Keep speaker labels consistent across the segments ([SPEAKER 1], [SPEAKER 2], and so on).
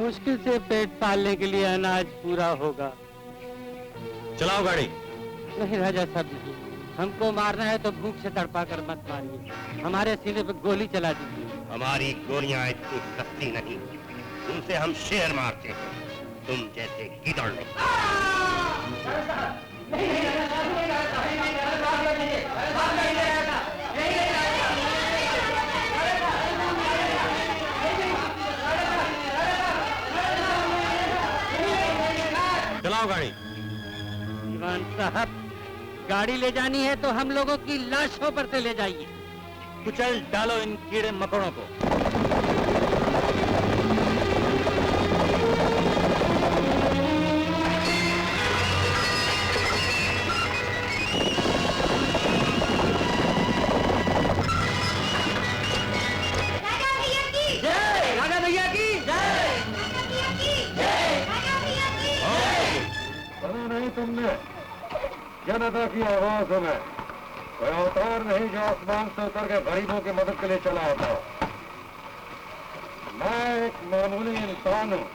[SPEAKER 1] मुश्किल से पेट पालने के लिए अनाज पूरा होगा।
[SPEAKER 2] चलाओ गाड़ी।
[SPEAKER 1] नहीं राजा साहब नहीं, हमको मारना है तो भूख से तड़पा कर मत मारिए, हमारे सीने पे गोली चला दीजिए।
[SPEAKER 2] हमारी गोलियां इतनी सस्ती नहीं, उनसे हम शेर मारते हैं, तुम जैसे गिदड़ नहीं। चलाओ गाड़ी।
[SPEAKER 1] दीवान साहब, गाड़ी ले जानी है तो हम लोगों की लाशों पर से ले जाइए।
[SPEAKER 2] कुचल डालो इन कीड़े मकोड़ों को।
[SPEAKER 3] तुमने जनता की आवाज में कोई अवतार नहीं जो आसमान से उतर के गरीबों की मदद के लिए चला होता हो। मैं एक मामूली इंसान हूँ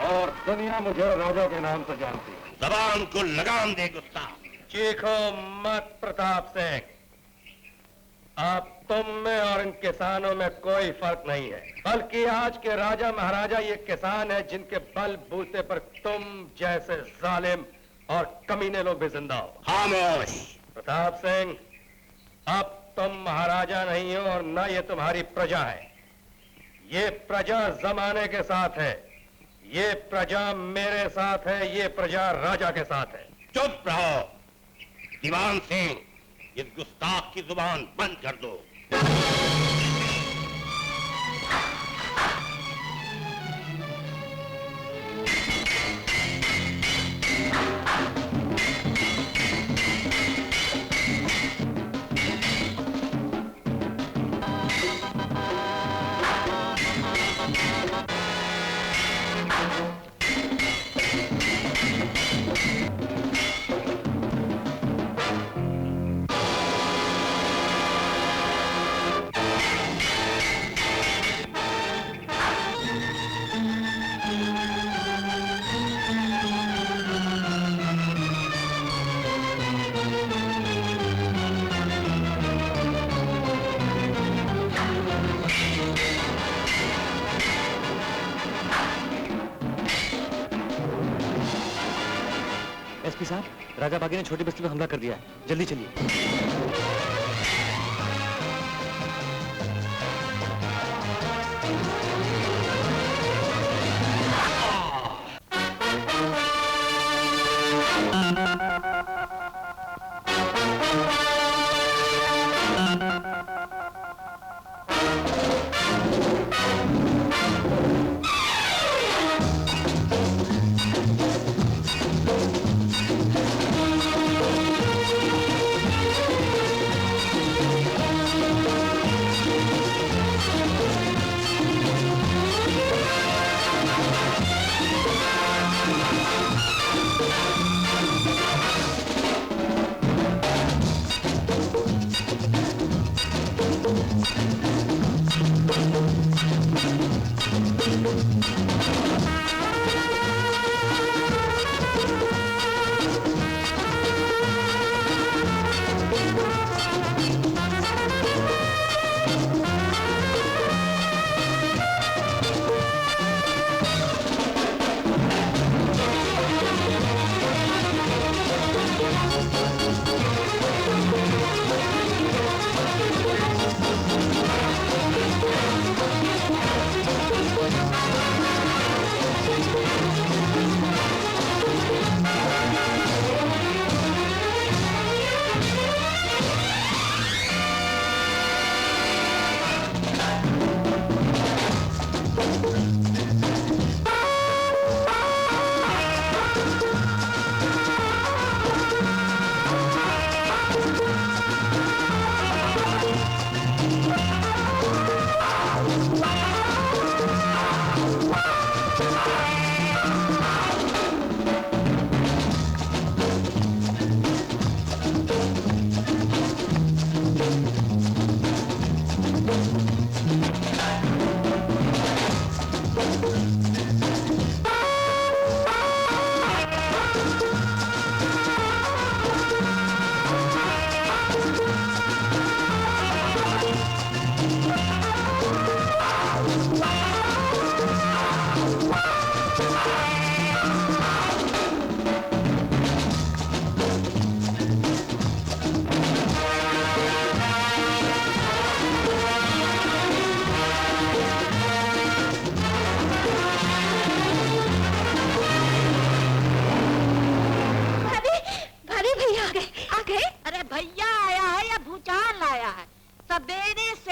[SPEAKER 3] और दुनिया मुझे राजा के नाम से जानती है।
[SPEAKER 2] जबान को लगाम दे गुस्सा।
[SPEAKER 3] चीखो मत प्रताप सिंह, आप तुम में और इन किसानों में कोई फर्क नहीं है, बल्कि आज के राजा महाराजा ये किसान है जिनके बल बूते पर तुम जैसे जालिम और कमीने लोग भी जिंदा हो।
[SPEAKER 2] खामोश।
[SPEAKER 3] प्रताप सिंह, अब तुम महाराजा नहीं हो और न ये तुम्हारी प्रजा है। ये प्रजा जमाने के साथ है, ये प्रजा मेरे साथ है, ये प्रजा राजा के साथ है।
[SPEAKER 2] चुप रहो दीवान सिंह, इस गुस्ताख की जुबान बंद कर दो।
[SPEAKER 4] एसपी साहब, राजा बागी ने छोटी बस्ती पर हमला कर दिया है, जल्दी चलिए।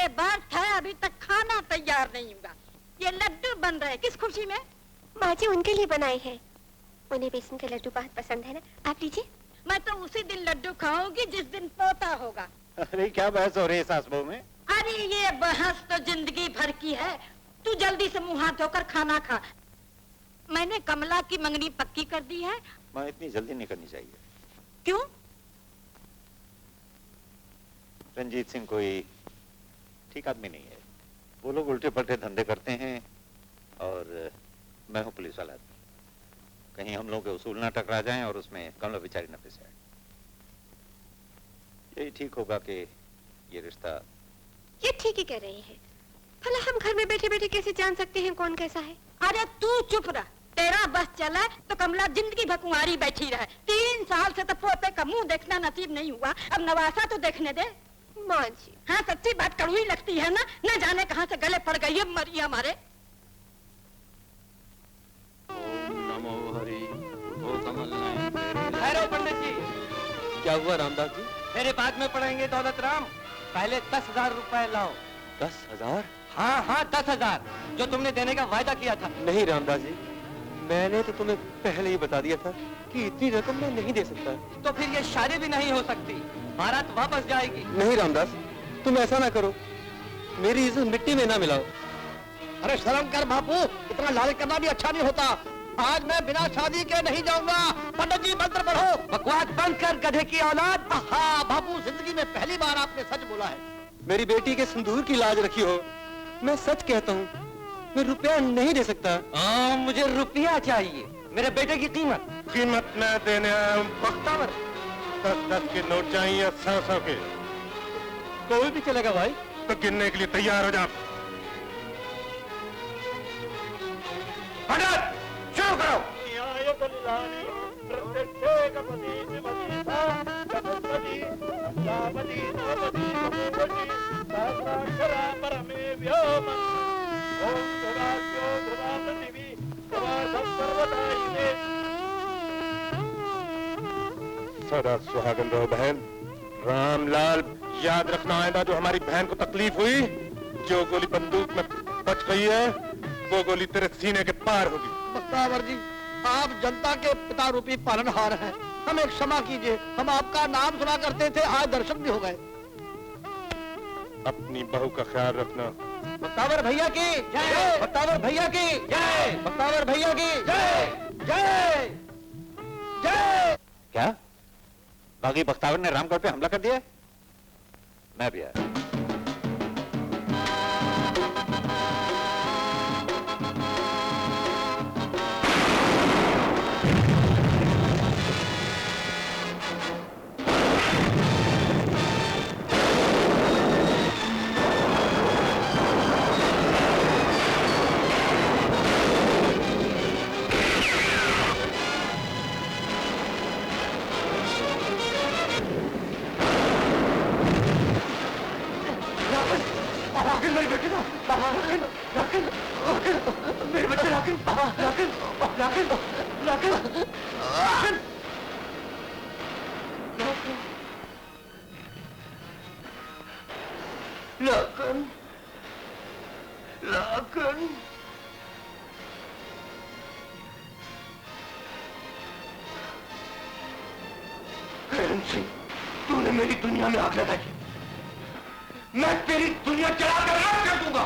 [SPEAKER 5] के वक्त है, अभी तक खाना तैयार नहीं हुआ। ये लड्डू बन रहे किस खुशी में?
[SPEAKER 6] माँ जी उनके लिए बनाए हैं, उन्हें बेसन के लड्डू बहुत पसंद है ना, आप लीजिए।
[SPEAKER 5] मैं तो उसी दिन लड्डू खाऊंगी जिस दिन पोता होगा।
[SPEAKER 7] अरे क्या बहस हो रही है सास बहू में?
[SPEAKER 5] अरे ये बहस तो जिंदगी भर की है। तू जल्दी से मुंह हाथ धोकर खाना खा। मैंने कमला की मंगनी पक्की कर दी है।
[SPEAKER 7] माँ इतनी जल्दी नहीं करनी चाहिए।
[SPEAKER 5] क्यों?
[SPEAKER 7] रंजीत सिंह कोई ठीक आदमी नहीं है। वो लोग उल्टे पलटे धंधे करते हैं और मैं हूँ पुलिस वाला आदमी। कहीं हम लोगों के उसूल ना टकरा जाएं और उसमें कमला बेचारी न फंसे। यही ठीक होगा कि ये रिश्ता।
[SPEAKER 6] ये ठीक ही कह रहे हैं। भला हम घर में बैठे बैठे कैसे जान सकते हैं कौन कैसा है?
[SPEAKER 5] अरे तू चुप रह। तेरा बस चला तो कमला जिंदगी भर कुंवारी बैठी रहे। 3 साल से तो पोते का मुंह देखना नसीब नहीं हुआ, अब नवासा तो देखने दे।
[SPEAKER 6] माँ जी
[SPEAKER 5] हाँ सच्ची बात कड़वी लगती है ना, न जाने कहाँ से गले पड़ गई है मरी हमारे।
[SPEAKER 4] नमो हरि ओ कमल
[SPEAKER 1] ठहरो पंडित जी।
[SPEAKER 4] क्या हुआ रामदास जी?
[SPEAKER 1] मेरे बाद में पढ़ेंगे दौलत राम। पहले 10,000 रुपए लाओ।
[SPEAKER 4] 10,000?
[SPEAKER 1] हाँ हाँ 10,000 जो तुमने देने का वायदा किया था।
[SPEAKER 4] नहीं रामदास जी, मैंने तो तुम्हें पहले ही बता दिया था कि इतनी रकम मैं नहीं दे सकता।
[SPEAKER 1] तो फिर ये शादी भी नहीं हो सकती, बारात वापस जाएगी।
[SPEAKER 4] नहीं रामदास, तुम ऐसा ना करो, मेरी इज्जत मिट्टी में ना मिलाओ।
[SPEAKER 8] अरे शर्म कर बापू, इतना लालच करना भी अच्छा नहीं होता। आज मैं बिना शादी के नहीं जाऊंगा। पंडित जी मंत्र पढ़ो।
[SPEAKER 1] बकवास बंद कर गधे की औलाद।
[SPEAKER 8] हाँ बापू, जिंदगी में पहली बार आपने सच बोला है।
[SPEAKER 4] मेरी बेटी के सिंदूर की लाज रखी हो। मैं सच कहता हूँ, मैं रुपया नहीं दे सकता।
[SPEAKER 1] मुझे रुपया चाहिए, मेरे बेटे की कीमत।
[SPEAKER 3] कीमत मैं देने आया हूँ बख्तावर। 10-10 के नोट चाहिए, 100-100 के।
[SPEAKER 4] कोई भी चलेगा भाई।
[SPEAKER 3] तो गिनने के लिए तैयार हो जा। पंडित शुरू करो। सदा सुहागन रहो बहन। रामलाल, याद रखना आएगा जो हमारी बहन को तकलीफ हुई, जो गोली बंदूक में बच गई है वो गोली तेरे सीने के पार होगी।
[SPEAKER 8] बख्तावर जी, आप जनता के पिता रूपी पालनहार हैं, हमें क्षमा कीजिए। हम आपका नाम सुना करते थे, आज दर्शक भी हो गए।
[SPEAKER 3] अपनी बहू का ख्याल रखना।
[SPEAKER 8] बख्तावर भैया की जय। बख्तावर भैया की जय। बख्तावर भैया की जय। जय जय।
[SPEAKER 7] क्या बागी बख्तावर ने रामगढ़ पे हमला कर दिया? मैं भी आया।
[SPEAKER 3] तूने मेरी दुनिया में आग लगाई, मैं तेरी दुनिया जला कर राख कर दूंगा।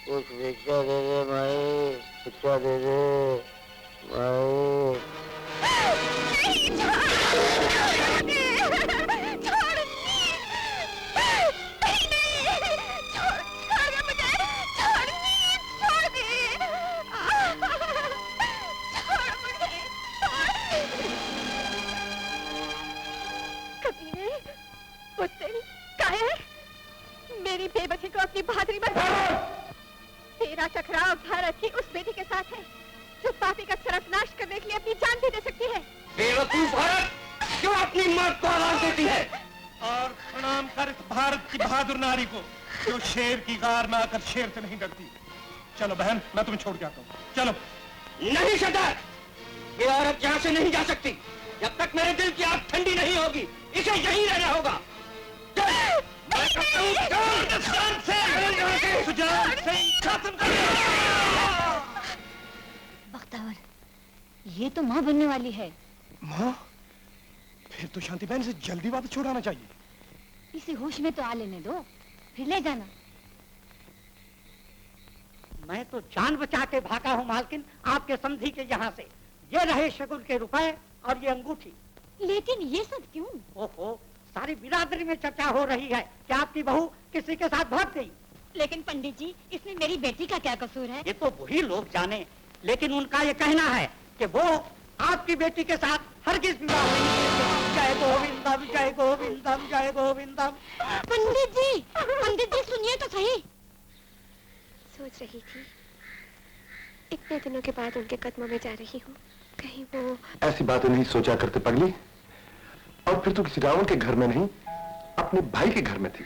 [SPEAKER 8] कुछ भिक्षा दे दे माई, भिक्षा दे दे माई।
[SPEAKER 6] मेरी बेबसी को अपनी बहादुरी बता। तेरा टकराव भारत की उस बेटी के साथ है जो पापी का सर्वनाश करने के लिए अपनी जान भी दे सकती है।
[SPEAKER 3] बेवकूफ भारत क्यों अपनी मौत को आवाज देती है? और प्रणाम कर भारत की बहादुर नारी को जो शेर की गार में आकर शेर से नहीं डरती। चलो बहन, मैं तुम्हें छोड़ के आता हूँ, चलो।
[SPEAKER 8] नहीं सरदार, ये औरत यहाँ से नहीं जा सकती जब तक मेरे दिल की आग ठंडी नहीं होगी। इसे यहीं रहना होगा।
[SPEAKER 6] बख्तावर, ये तो माँ बनने वाली है।
[SPEAKER 3] माँ? फिर तो शांति बहन से जल्दी वापस छुड़ाना चाहिए।
[SPEAKER 6] इसे होश में तो आ लेने दो, फिर ले जाना।
[SPEAKER 1] मैं तो जान बचा के भागा हूँ मालकिन, आपके समधी के यहाँ से। ये रहे शगुन के रुपए और ये अंगूठी।
[SPEAKER 6] लेकिन ये सब क्यों?
[SPEAKER 1] ओहो, सारी बिरादरी में चर्चा हो रही है कि आपकी बहू किसी के साथ भाग गई।
[SPEAKER 6] लेकिन पंडित जी, इसमें मेरी बेटी का क्या कसूर है?
[SPEAKER 1] ये तो वही लोग जाने, लेकिन उनका ये कहना है कि वो आपकी बेटी के साथ हरगिज विवाह नहीं करेंगे। जय गोविंदम, जय गोविंदम, जय गोविंदम।
[SPEAKER 6] पंडित जी सुनिए तो सही।
[SPEAKER 9] सोच रही थी इतने दिनों के बाद उनके कदमों में जा रही हूँ, कहीं वो।
[SPEAKER 3] ऐसी बातें नहीं सोचा करते पगली। और फिर तू किसी रावण के घर में नहीं, अपने भाई के घर में थी।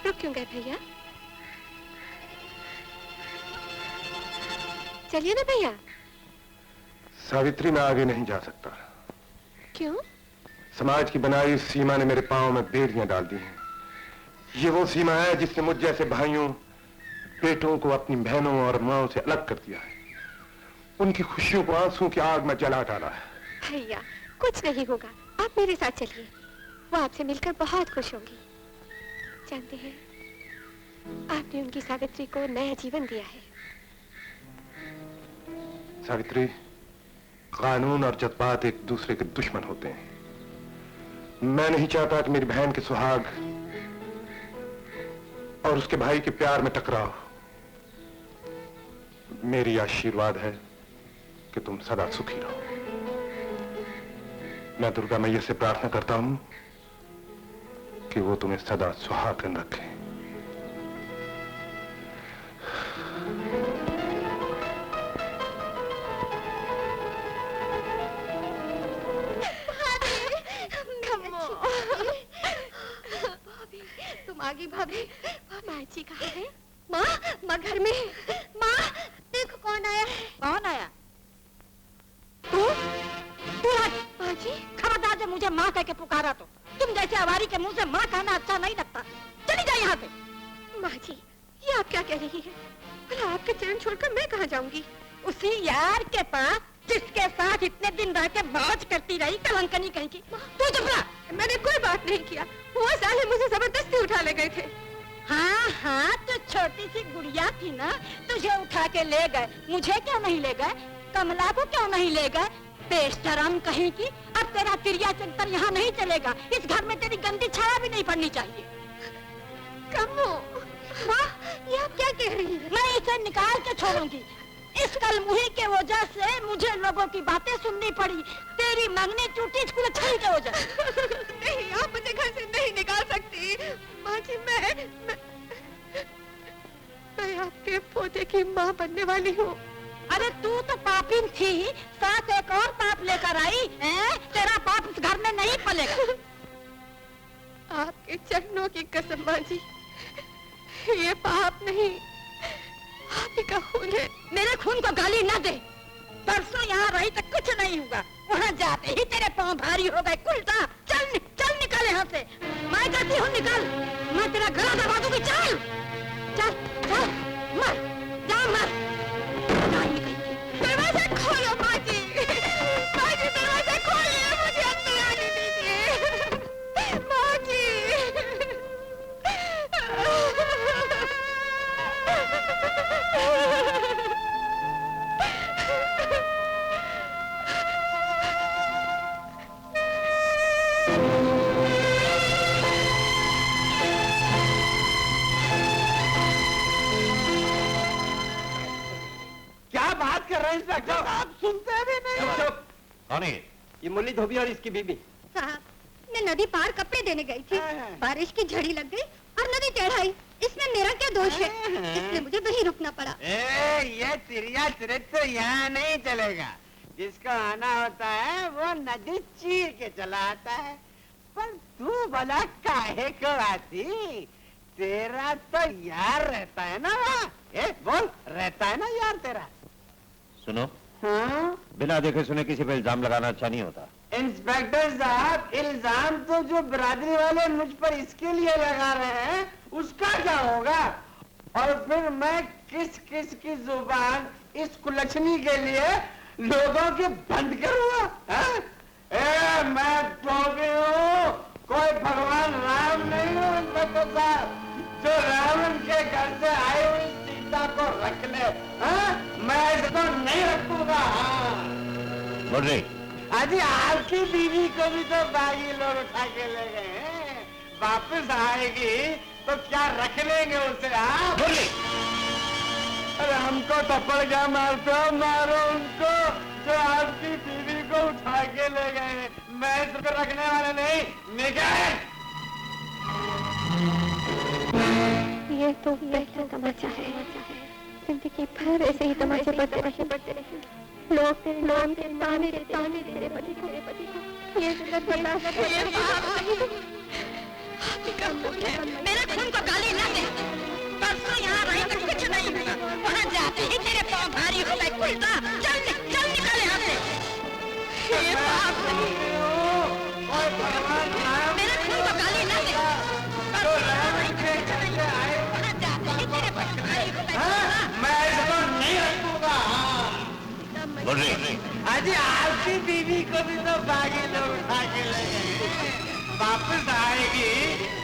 [SPEAKER 9] रुक क्यों गए भैया? चलिए ना भैया।
[SPEAKER 3] सावित्री, मैं आगे नहीं जा सकता।
[SPEAKER 9] क्यों?
[SPEAKER 3] समाज की बनाई सीमा ने मेरे पांव में बेड़ियां डाल दी हैं। ये वो सीमा है जिसने मुझ जैसे भाइयों, बेटों को अपनी बहनों और माओं से अलग कर दिया है। उनकी खुशियों को आंसुओं की आग में जला डाला है।
[SPEAKER 9] भैया, कुछ नहीं होगा, आप मेरे साथ चलिए। वो आपसे मिलकर बहुत खुश होंगी। जानते हैं, आपने उनकी सावित्री को नया जीवन दिया है।
[SPEAKER 3] सावित्री, कानून और जज्बात एक दूसरे के दुश्मन होते हैं। मैं नहीं चाहता कि मेरी बहन के सुहाग और उसके भाई के प्यार में टकराव। मेरी आशीर्वाद है कि तुम सदा सुखी रहो। मैं दुर्गा मैया से प्रार्थना करता हूं कि वो तुम्हें सदा सुहागन रखे।
[SPEAKER 9] तुम आ गई भाभी। माँ जी कहाँ है? माँ, माँ घर में। माँ, देखो कौन आया है।
[SPEAKER 5] कौन आया? तू?
[SPEAKER 9] माँ जी,
[SPEAKER 5] खबरदार जब मुझे माँ कह के पुकारा तो। तुम जैसे आवारी के मुंह से माँ कहना अच्छा नहीं लगता। चली जाए यहाँ से।
[SPEAKER 9] माँ जी, ये आप क्या कह रही हैं? भला आपके चरण छोड़कर मैं कहाँ जाऊंगी?
[SPEAKER 5] उसी यार के पास जिसके साथ इतने दिन रह के मौज करती रही, कलंकनी कहीं की। तू चुप रहा।
[SPEAKER 9] मैंने कोई बात नहीं किया। वो साले मुझे जबरदस्ती उठा ले गए थे।
[SPEAKER 5] हाँ हाँ, तो छोटी सी गुड़िया थी ना, तुझे उठा के ले गए। मुझे क्यों नहीं ले गए? कमला को क्यों नहीं ले गए? बेशरम कहीं की। अब तेरा तिरिया चंतर यहाँ नहीं चलेगा। इस घर में तेरी गंदी छाया भी नहीं पड़नी चाहिए।
[SPEAKER 9] कम्मो, माँ, ये आप क्या कह रही हैं?
[SPEAKER 5] मैं इसे निकाल के छोड़ूंगी। इस कलमुही के वजह से मुझे लोगों की बातें सुननी पड़ी। तेरी मंगनी टूटी स्कूल छड़ी के वजह।
[SPEAKER 9] नहीं, आप मुझे घर से नहीं निकाल सकती। माँ जी, मैं आपके पोते की माँ बनने वाली हूँ।
[SPEAKER 5] अरे तू तो पापिन थी, साथ एक और पाप लेकर आई है। तेरा पाप इस घर में नहीं पलेगा।
[SPEAKER 9] आपके चरणों की कसम माँ जी, ये पाप नहीं, आप ही का खून है।
[SPEAKER 5] मेरे खून को गाली न दे। परसों यहाँ रही तो कुछ नहीं हुआ, वहाँ जाते ही तेरे पाँव भारी हो गए। कुलटा चल, चल निकल यहाँ से। मैं कहती हूँ निकल, मैं तेरा गला दबा दूंगी। चल चल चल, मर जा, मर।
[SPEAKER 9] दरवाजा खोलो माँ जी। माँ जी, दरवाजा खोलिए, मुझे अंदर आने दीजिए। माँ जी।
[SPEAKER 8] क्या बात कर रहे हैं इंस्पेक्टर? आप सुनते भी नहीं।
[SPEAKER 7] चुप। कौन है
[SPEAKER 8] ये मुरली धोबी और इसकी बीबी।
[SPEAKER 6] साहब, मैं नदी पार कपड़े देने गई थी। बारिश की झड़ी लग गई और नदी टेढ़ाई। इसमें मेरा क्या दोष है? इसलिए मुझे वहीं रुकना पड़ा।
[SPEAKER 8] ये तिरिया चरित्र यहाँ नहीं चलेगा।
[SPEAKER 10] जिसको आना होता है वो नदी चीर के चला आता है, पर तू भला काहे को आती? तेरा तो यार रहता है ना वहाँ। बोल, रहता है ना यार तेरा?
[SPEAKER 7] सुनो,
[SPEAKER 10] हाँ?
[SPEAKER 7] बिना देखे सुने किसी पे इल्जाम लगाना अच्छा नहीं होता।
[SPEAKER 10] इंस्पेक्टर साहब, इल्जाम तो जो बिरादरी वाले मुझ पर इसके लिए लगा रहे हैं उसका क्या होगा? और फिर मैं किस किस की जुबान इस कुलछनी के लिए लोगों के बंद करूंगा? मैं तो भी हूँ, कोई भगवान राम नहीं हूँ इंस्पेक्टर साहब, जो रावण के घर से आई हुई सीता को रख ले। मैं इसको नहीं रखूंगा।
[SPEAKER 7] बोल रही
[SPEAKER 10] अजी, आपकी बीवी को भी तो बागी लोग उठा के ले गए हैं, वापस आएगी तो क्या रख लेंगे उसे? अरे हमको थप्पड़ क्या मारते हो? मारो उनको जो आपकी बीवी को उठा के ले गए हैं। मैं इसको रखने वाला नहीं। निकाल।
[SPEAKER 9] ये तो पहला तमाचा है, जिंदगी भर ऐसे ही तमाचे पड़ते रहे। लोग तेरे नाम के ताने तेरे पति को। ये जिंदगी बर्दाश्त नहीं।
[SPEAKER 5] मेरे खून को गाली न दे। परसों यहाँ रही तो कुछ नहीं हुआ, वहाँ जाते ही तेरे पाँव भारी हो गए। उल्टा चल निकल यहाँ से। ये बाप नहीं। मेरे खून को गाली न दे। परसों यहाँ रही तो कुछ नहीं हुआ, वहाँ जाते ही तेरे पाँव भारी हो गए।
[SPEAKER 10] मैं इसको नहीं रखूंगा।
[SPEAKER 7] बोल रही
[SPEAKER 10] अजी, आपकी बीवी को भी तो बागी लोग उठा के ले गए, वापस आएगी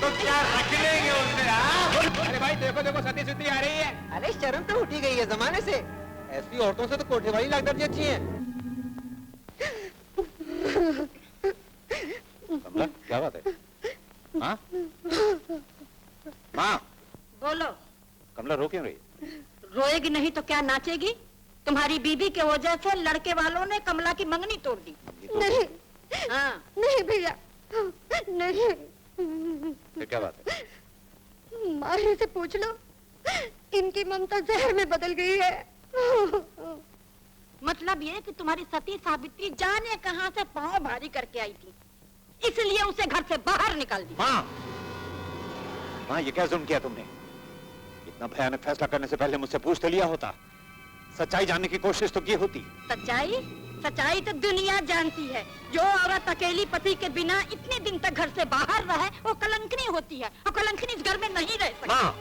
[SPEAKER 10] तो क्या रख लेंगे उसे?
[SPEAKER 4] अरे भाई देखो सती सुती आ रही है। अरे शर्म तो उठी गई है जमाने से। ऐसी औरतों से तो कोठे वाली लाख दर्जी अच्छी है।
[SPEAKER 7] कमला, क्या बात है? हाँ? माँ,
[SPEAKER 5] बोलो।
[SPEAKER 7] कमला रो क्यों रही?
[SPEAKER 5] रोएगी नहीं तो क्या नाचेगी? तुम्हारी बीबी के वजह से लड़के वालों ने कमला की मंगनी तोड़ दी।
[SPEAKER 9] नहीं,
[SPEAKER 5] हाँ।
[SPEAKER 9] नहीं भैया, नहीं।
[SPEAKER 7] फिर क्या बात है?
[SPEAKER 9] माही से पूछ लो, इनकी ममता जहर में बदल गई है।
[SPEAKER 5] मतलब ये कि तुम्हारी सती सावित्री जाने कहां से पांव भारी करके आई थी, इसलिए उसे घर से बाहर निकाल दिया।
[SPEAKER 7] माँ, ये क्या जुल्म किया तुमने? इतना भयानक फैसला करने से पहले मुझसे पूछ तो लिया होता। सच्चाई जानने की कोशिश तो की होती।
[SPEAKER 5] सच्चाई तो दुनिया जानती है। जो औरत अकेली पति के बिना इतने दिन तक घर से बाहर रहे वो कलंकनी होती है, और कलंकनी इस घर में नहीं रह सकती।
[SPEAKER 7] माँ,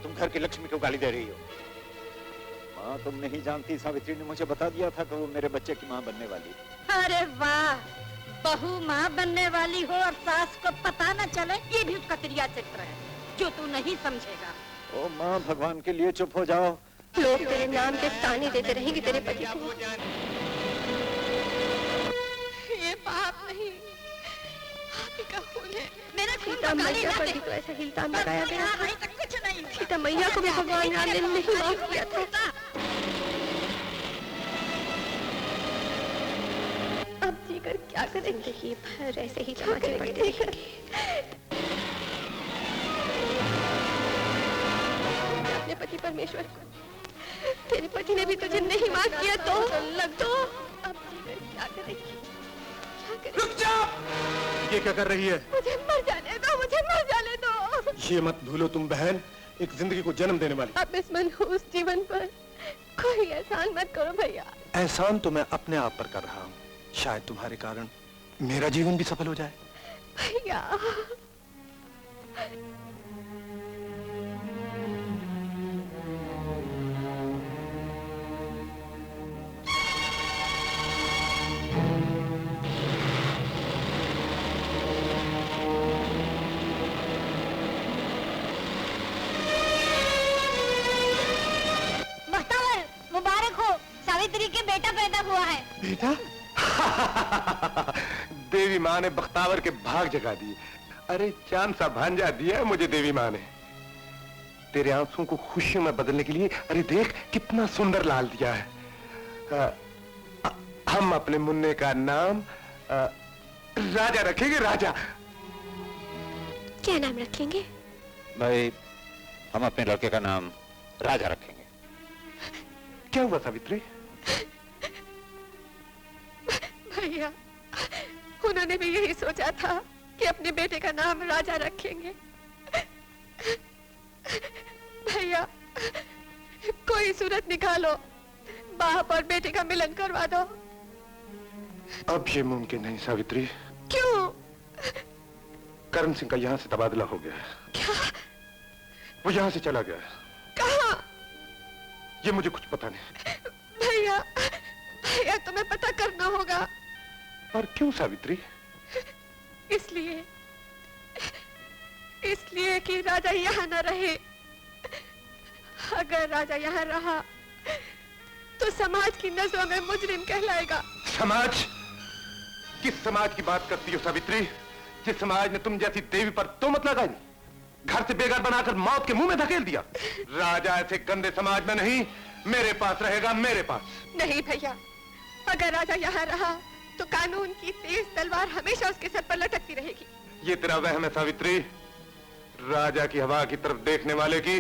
[SPEAKER 7] तुम घर की लक्ष्मी को गाली दे रही हो। माँ, तुम नहीं जानती, सावित्री ने मुझे बता दिया था कि वो मेरे बच्चे की माँ बनने वाली।
[SPEAKER 5] अरे वाह, बहू माँ बनने वाली हो और सास को पता न चले, ये भी उसका क्रिया चरित्र है जो तू नहीं समझेगा।
[SPEAKER 7] ओ माँ, भगवान के लिए चुप हो जाओ।
[SPEAKER 9] लोग तेरे नाम के ताने देते रहेंगे तेरे पति को।
[SPEAKER 6] ये पाप नहीं, आप ही का खून है।
[SPEAKER 5] मेरे खून
[SPEAKER 9] सीता मैया पर भी तो ऐसा इल्जाम लगाया गया था।
[SPEAKER 5] कुछ नहीं।
[SPEAKER 9] सीता मैया को भी भगवान राम ने नहीं माफ किया था। अब जीकर क्या करेंगे? ये भर ऐसे ही तमाचे पड़ते रहेंगे। अपने पति परमेश्वर को, तेरे पति ने भी तुझे नहीं माफ किया तो लग दो। अब क्या करेगी?
[SPEAKER 4] रुक जाओ! ये क्या कर रही है?
[SPEAKER 9] मुझे मर जाने दो, मुझे मर जाने दो।
[SPEAKER 4] ये मत भूलो तुम बहन, एक जिंदगी को जन्म देने वाली।
[SPEAKER 9] अब इस मनहूस जीवन पर कोई एहसान मत करो भैया।
[SPEAKER 4] एहसान तो मैं अपने आप पर कर रहा हूँ। शायद तुम्हारे कारण मेरा जीवन भी सफल हो जाए।
[SPEAKER 9] भैया,
[SPEAKER 5] मुबारक हो, सावित्री के बेटा पैदा हुआ है।
[SPEAKER 3] बेटा? देवी माँ ने बख्तावर के भाग जगा दिए। अरे चांद सा भांजा दिया है मुझे देवी माँ ने। तेरे आंसुओं को खुशियों में बदलने के लिए, अरे देख कितना सुंदर लाल दिया है। हम अपने मुन्ने का नाम राजा रखेंगे, राजा।
[SPEAKER 9] क्या नाम रखेंगे?
[SPEAKER 7] भाई, हम अपने लड़के का नाम राजा रखेंगे।
[SPEAKER 3] क्या हुआ सावित्री?
[SPEAKER 6] भैया, उन्होंने भी यही सोचा था कि अपने बेटे का नाम राजा रखेंगे। भैया, कोई सूरत निकालो, बाप और बेटे का मिलन करवा दो।
[SPEAKER 3] अब ये मुमकिन नहीं सावित्री।
[SPEAKER 6] क्यों?
[SPEAKER 3] करण सिंह का यहाँ से तबादला हो गया है।
[SPEAKER 6] क्या?
[SPEAKER 3] वो यहाँ से चला गया है।
[SPEAKER 6] कहाँ?
[SPEAKER 3] ये मुझे कुछ पता नहीं।
[SPEAKER 6] भैया, भैया तुम्हें पता करना होगा।
[SPEAKER 3] पर क्यों सावित्री?
[SPEAKER 6] इसलिए कि राजा यहाँ न रहे। अगर राजा यहाँ रहा तो समाज की नजरों में मुजरिम कहलाएगा।
[SPEAKER 3] समाज? किस समाज की बात करती हो सावित्री? जिस समाज ने तुम जैसी देवी पर तोहमत लगाई, घर से बेघर बनाकर मौत के मुंह में धकेल दिया। राजा ऐसे गंदे समाज में नहीं, मेरे पास रहेगा, मेरे पास।
[SPEAKER 6] नहीं भैया, अगर राजा यहाँ रहा तो कानून की तेज तलवार हमेशा उसके सर पर लटकती रहेगी।
[SPEAKER 3] ये तेरा वहम है सावित्री। राजा की हवा की तरफ देखने वाले की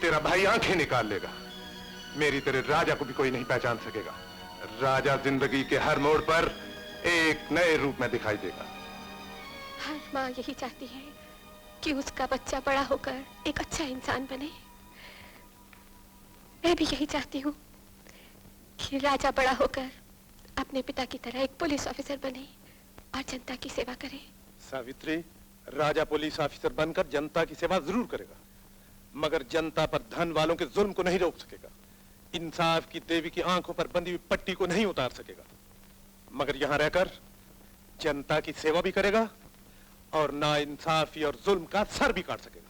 [SPEAKER 3] तेरा भाई आंखें निकाल लेगा। मेरी तेरे राजा को भी कोई नहीं पहचान सकेगा। राजा जिंदगी के हर मोड़ पर एक नए रूप में दिखाई देगा।
[SPEAKER 6] हर माँ यही चाहती है कि उसका बच्चा बड़ा होकर एक अच्छा इंसान बने। मैं भी यही चाहती हूँ कि राजा बड़ा होकर अपने पिता की तरह एक पुलिस ऑफिसर बने और जनता की सेवा करे।
[SPEAKER 3] सावित्री, राजा पुलिस ऑफिसर बनकर जनता की सेवा जरूर करेगा, मगर जनता पर धन वालों के जुल्म को नहीं रोक सकेगा। इंसाफ की देवी की आंखों पर बंधी हुई पट्टी को नहीं उतार सकेगा, मगर यहां रहकर जनता की सेवा भी करेगा और नाइंसाफी और जुल्म का सर भी काट सकेगा।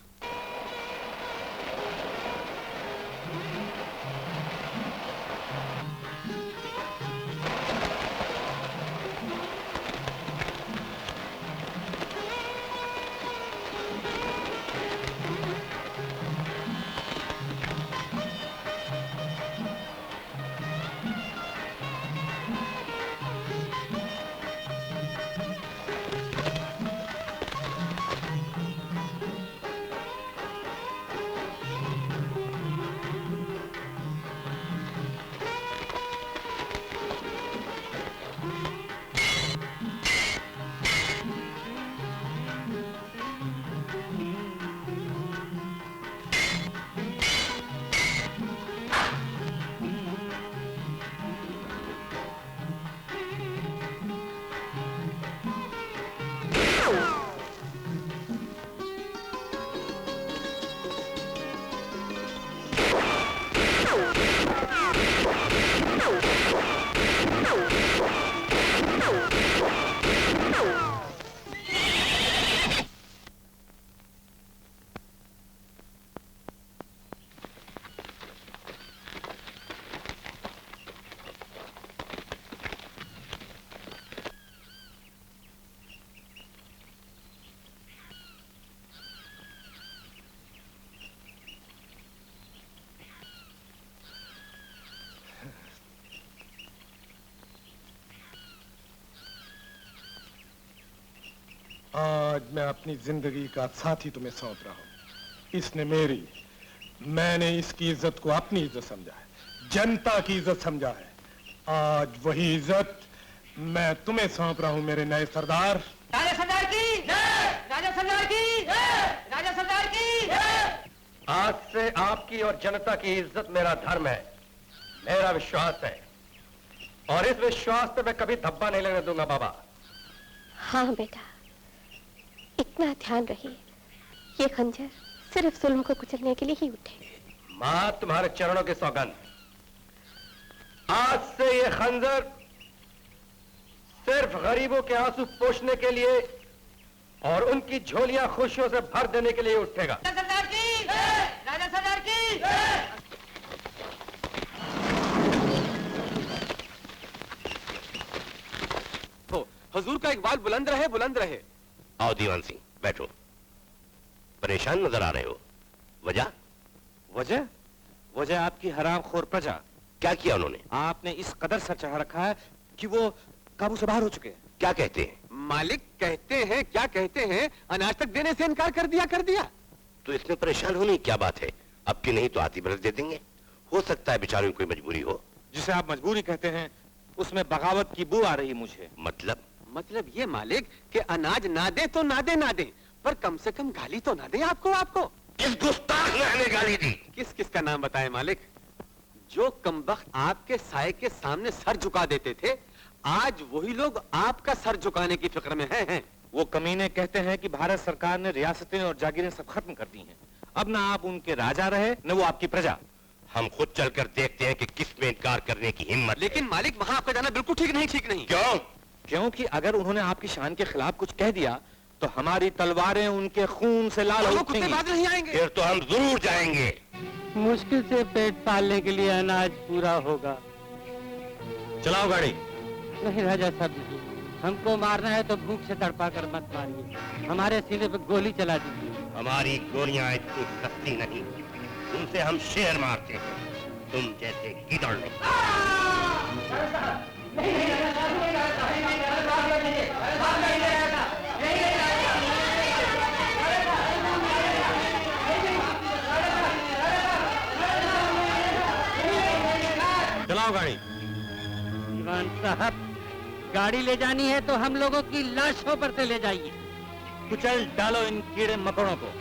[SPEAKER 3] आज मैं अपनी जिंदगी का साथी तुम्हें सौंप रहा हूं। इसने मैंने इसकी इज्जत को अपनी इज्जत समझा है, जनता की इज्जत समझा है। आज वही इज्जत मैं तुम्हें सौंप रहा हूं, मेरे नए सरदार।
[SPEAKER 1] राजा सरदार की जय! राजा सरदार की जय! राजा सरदार की जय!
[SPEAKER 3] आज से आपकी और जनता की इज्जत मेरा धर्म है, मेरा विश्वास है, और इस विश्वास पे मैं कभी धब्बा नहीं लेने दूंगा बाबा।
[SPEAKER 6] हाँ बेटा, इतना ध्यान रहे, ये खंजर सिर्फ जुल्म को कुचलने के लिए ही उठे।
[SPEAKER 3] माँ, तुम्हारे चरणों की सौगंध, आज से ये खंजर सिर्फ गरीबों के आंसू पोंछने के लिए और उनकी झोलियां खुशियों से भर देने के लिए उठेगा।
[SPEAKER 1] राजा सरदार की जय! राजा सरदार की जय!
[SPEAKER 4] हुजूर का इकबाल बुलंद रहे, बुलंद रहे।
[SPEAKER 2] आओ दीवान सिंह, बैठो। परेशान नजर आ रहे हो, वजह?
[SPEAKER 8] वजह? वजह आपकी हरामखोर प्रजा।
[SPEAKER 2] क्या किया उन्होंने?
[SPEAKER 8] आपने इस कदर सर चढ़ा रखा है कि वो काबू से बाहर हो चुके हैं।
[SPEAKER 2] क्या कहते हैं?
[SPEAKER 4] मालिक कहते हैं, क्या कहते हैं, अनाज तक देने से इनकार कर दिया।
[SPEAKER 2] तो इसमें परेशान होने की क्या बात है? अब की नहीं तो आती बरस दे देंगे। हो सकता है बेचारों की कोई मजबूरी हो।
[SPEAKER 8] जिसे आप मजबूरी कहते हैं उसमें बगावत की बू आ रही मुझे।
[SPEAKER 4] मतलब ये मालिक कि अनाज ना दे तो ना दे, पर कम से कम गाली तो ना दे आपको।
[SPEAKER 2] किस गुस्ताख ने हमें गाली दी?
[SPEAKER 4] किस का नाम बताए मालिक? जो कमबख्त आपके साए के सामने सर झुका देते थे, आज वही लोग आपका सर झुकाने की फिक्र में हैं।
[SPEAKER 8] वो कमीने कहते हैं कि भारत सरकार ने रियासतें और जागीरें सब खत्म कर दी हैं। अब ना आप उनके राजा रहे न वो आपकी प्रजा।
[SPEAKER 2] हम खुद चलकर देखते हैं कि किस में इनकार करने की हिम्मत।
[SPEAKER 4] लेकिन मालिक वहां आपका जाना बिल्कुल ठीक नहीं।
[SPEAKER 2] क्यों?
[SPEAKER 8] क्योंकि अगर उन्होंने आपकी शान के खिलाफ कुछ कह दिया तो हमारी तलवारें उनके खून से लाल हो उठेंगी।
[SPEAKER 4] नहीं आएंगे।
[SPEAKER 2] फिर तो हम जरूर जाएंगे।
[SPEAKER 1] मुश्किल से पेट पालने के लिए अनाज पूरा होगा।
[SPEAKER 8] चलाओ गाड़ी।
[SPEAKER 1] नहीं राजा साहब, नहीं, हमको मारना है तो भूख से तड़पा कर मत मारिए, हमारे सीने पे गोली चला दीजिए।
[SPEAKER 2] हमारी गोलियां इतनी सस्ती नहीं, उनसे हम शेर मारते हैं, तुम जैसे गिदड़ नहीं।
[SPEAKER 8] चलाओ गाड़ी।
[SPEAKER 1] दीवान साहब, गाड़ी ले जानी है तो हम लोगों की लाशों पर से ले जाइए।
[SPEAKER 8] कुचल डालो इन कीड़े मकोड़ों को।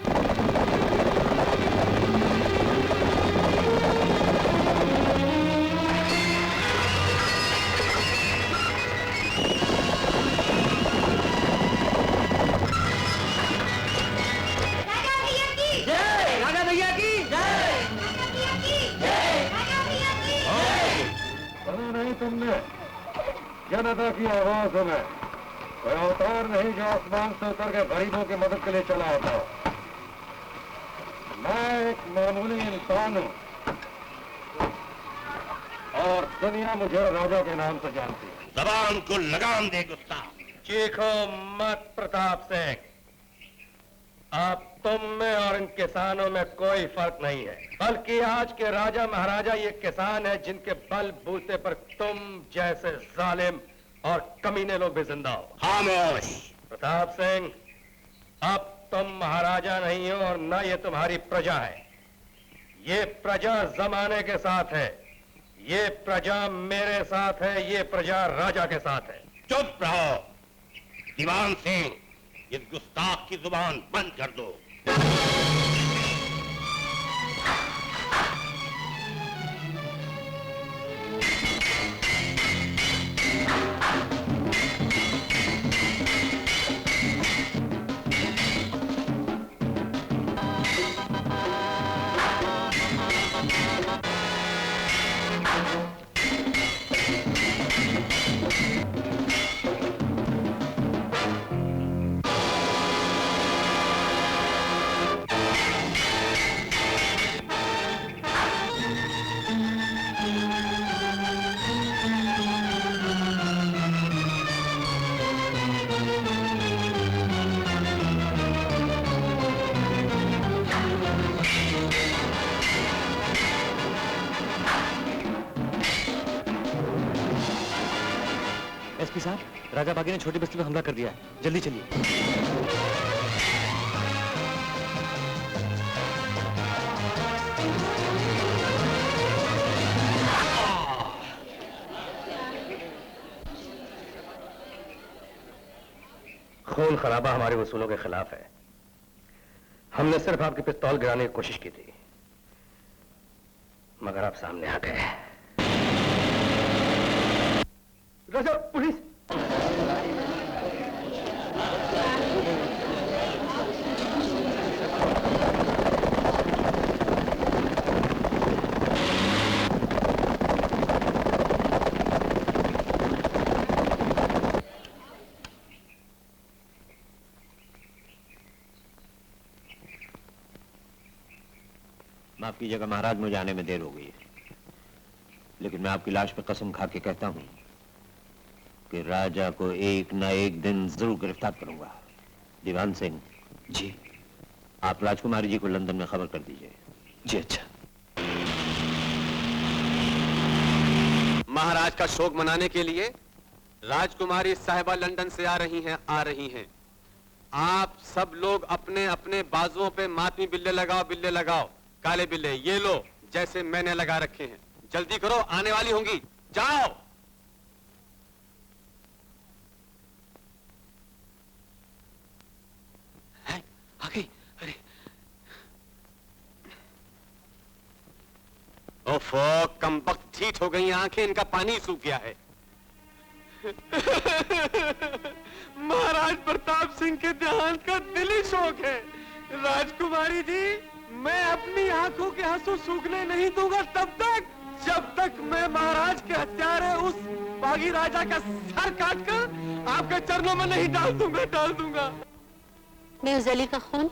[SPEAKER 3] नहीं तुमने जनता की आवाज में कोई अवतार नहीं जो आसमान से उतर के गरीबों की मदद के लिए चला होता। मैं एक मामूली इंसान हूँ और दुनिया मुझे राजा के नाम से जानती है।
[SPEAKER 2] जबान को लगाम दे गुस्ताख।
[SPEAKER 3] चीखो मत प्रताप सिंह। आप तुम में और इन किसानों में कोई फर्क नहीं है, बल्कि आज के राजा महाराजा ये किसान है जिनके बल बूते पर तुम जैसे जालिम और कमीने लोग भी जिंदा हो।
[SPEAKER 2] खामोश।
[SPEAKER 3] प्रताप सिंह, अब तुम महाराजा नहीं हो और न ये तुम्हारी प्रजा है। ये प्रजा जमाने के साथ है, ये प्रजा मेरे साथ है, ये प्रजा राजा के साथ है।
[SPEAKER 2] चुप रहो दीवान सिंह, इस गुस्ताख की जुबान बंद कर दो।
[SPEAKER 8] एसपी साहब, राजा बागी ने छोटी बस्ती पर हमला कर दिया है, जल्दी चलिए।
[SPEAKER 3] खून खराबा हमारे वसूलों के खिलाफ है। हमने सिर्फ आपकी पिस्तौल गिराने की कोशिश की थी, मगर आप सामने आ गए। राजा, पुलिस!
[SPEAKER 7] माफ कीजिएगा महाराज, मुझे आने में देर हो गई है, लेकिन मैं आपकी लाश पे कसम खा के कहता हूं कि राजा को एक ना एक दिन जरूर गिरफ्तार करूंगा। दीवान सिंह
[SPEAKER 8] जी,
[SPEAKER 7] आप राजकुमारी जी को लंदन में खबर कर दीजिए।
[SPEAKER 8] जी अच्छा।
[SPEAKER 4] महाराज का शोक मनाने के लिए राजकुमारी साहिबा लंदन से आ रही हैं। आप सब लोग अपने अपने बाजुओं पे मातमी बिल्ले लगाओ, काले बिल्ले, ये लो जैसे मैंने लगा रखे हैं। जल्दी करो, आने वाली होंगी, जाओ। ओफो, कमबख्त ठीक हो गई आंखें, इनका पानी सूख गया है। महाराज प्रताप सिंह के देहांत का दिली शोक है। राजकुमारी जी, मैं अपनी आंखों के आंसू सूखने नहीं दूंगा तब तक, जब तक मैं महाराज के हत्यारे उस बागी राजा का सर काटकर आपके चरणों में नहीं डाल दूंगा।
[SPEAKER 9] मैं उस जलील का खून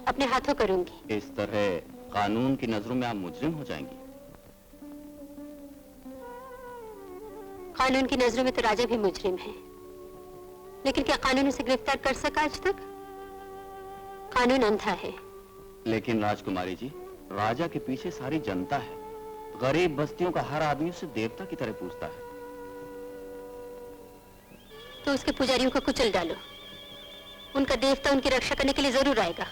[SPEAKER 9] अपने हाथों करूंगी।
[SPEAKER 7] इस तरह कानून की नजरों में आप मुजरिम हो जाएंगी।
[SPEAKER 9] कानून की नजरों में तो राजा भी मुजरिम है, लेकिन क्या कानून उसे गिरफ्तार कर सका आज तक? कानून अंधा है।
[SPEAKER 7] लेकिन राजकुमारी जी, राजा के पीछे सारी जनता है। गरीब बस्तियों का हर आदमी उसे देवता की तरह पूजता है।
[SPEAKER 9] तो उसके पुजारियों को कुचल डालो, उनका देवता उनकी रक्षा करने के लिए जरूर आएगा।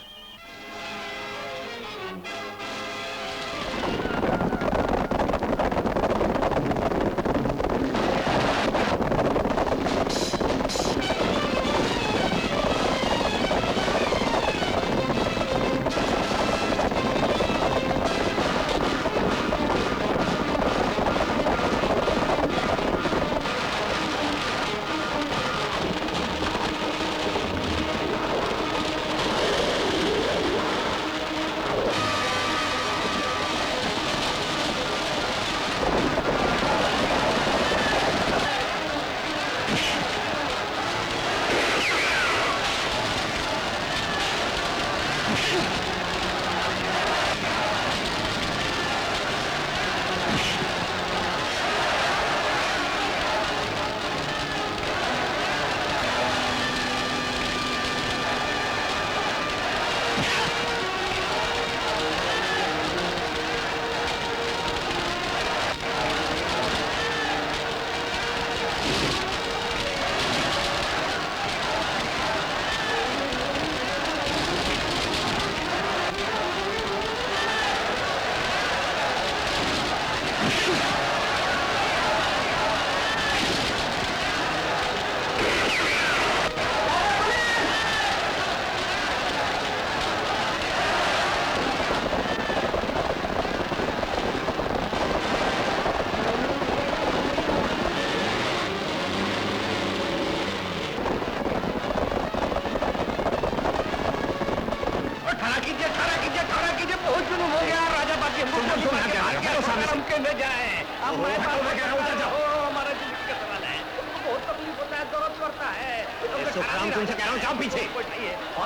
[SPEAKER 2] सुखराम, तुमसे कह रहा हूँ, जाओ पीछे।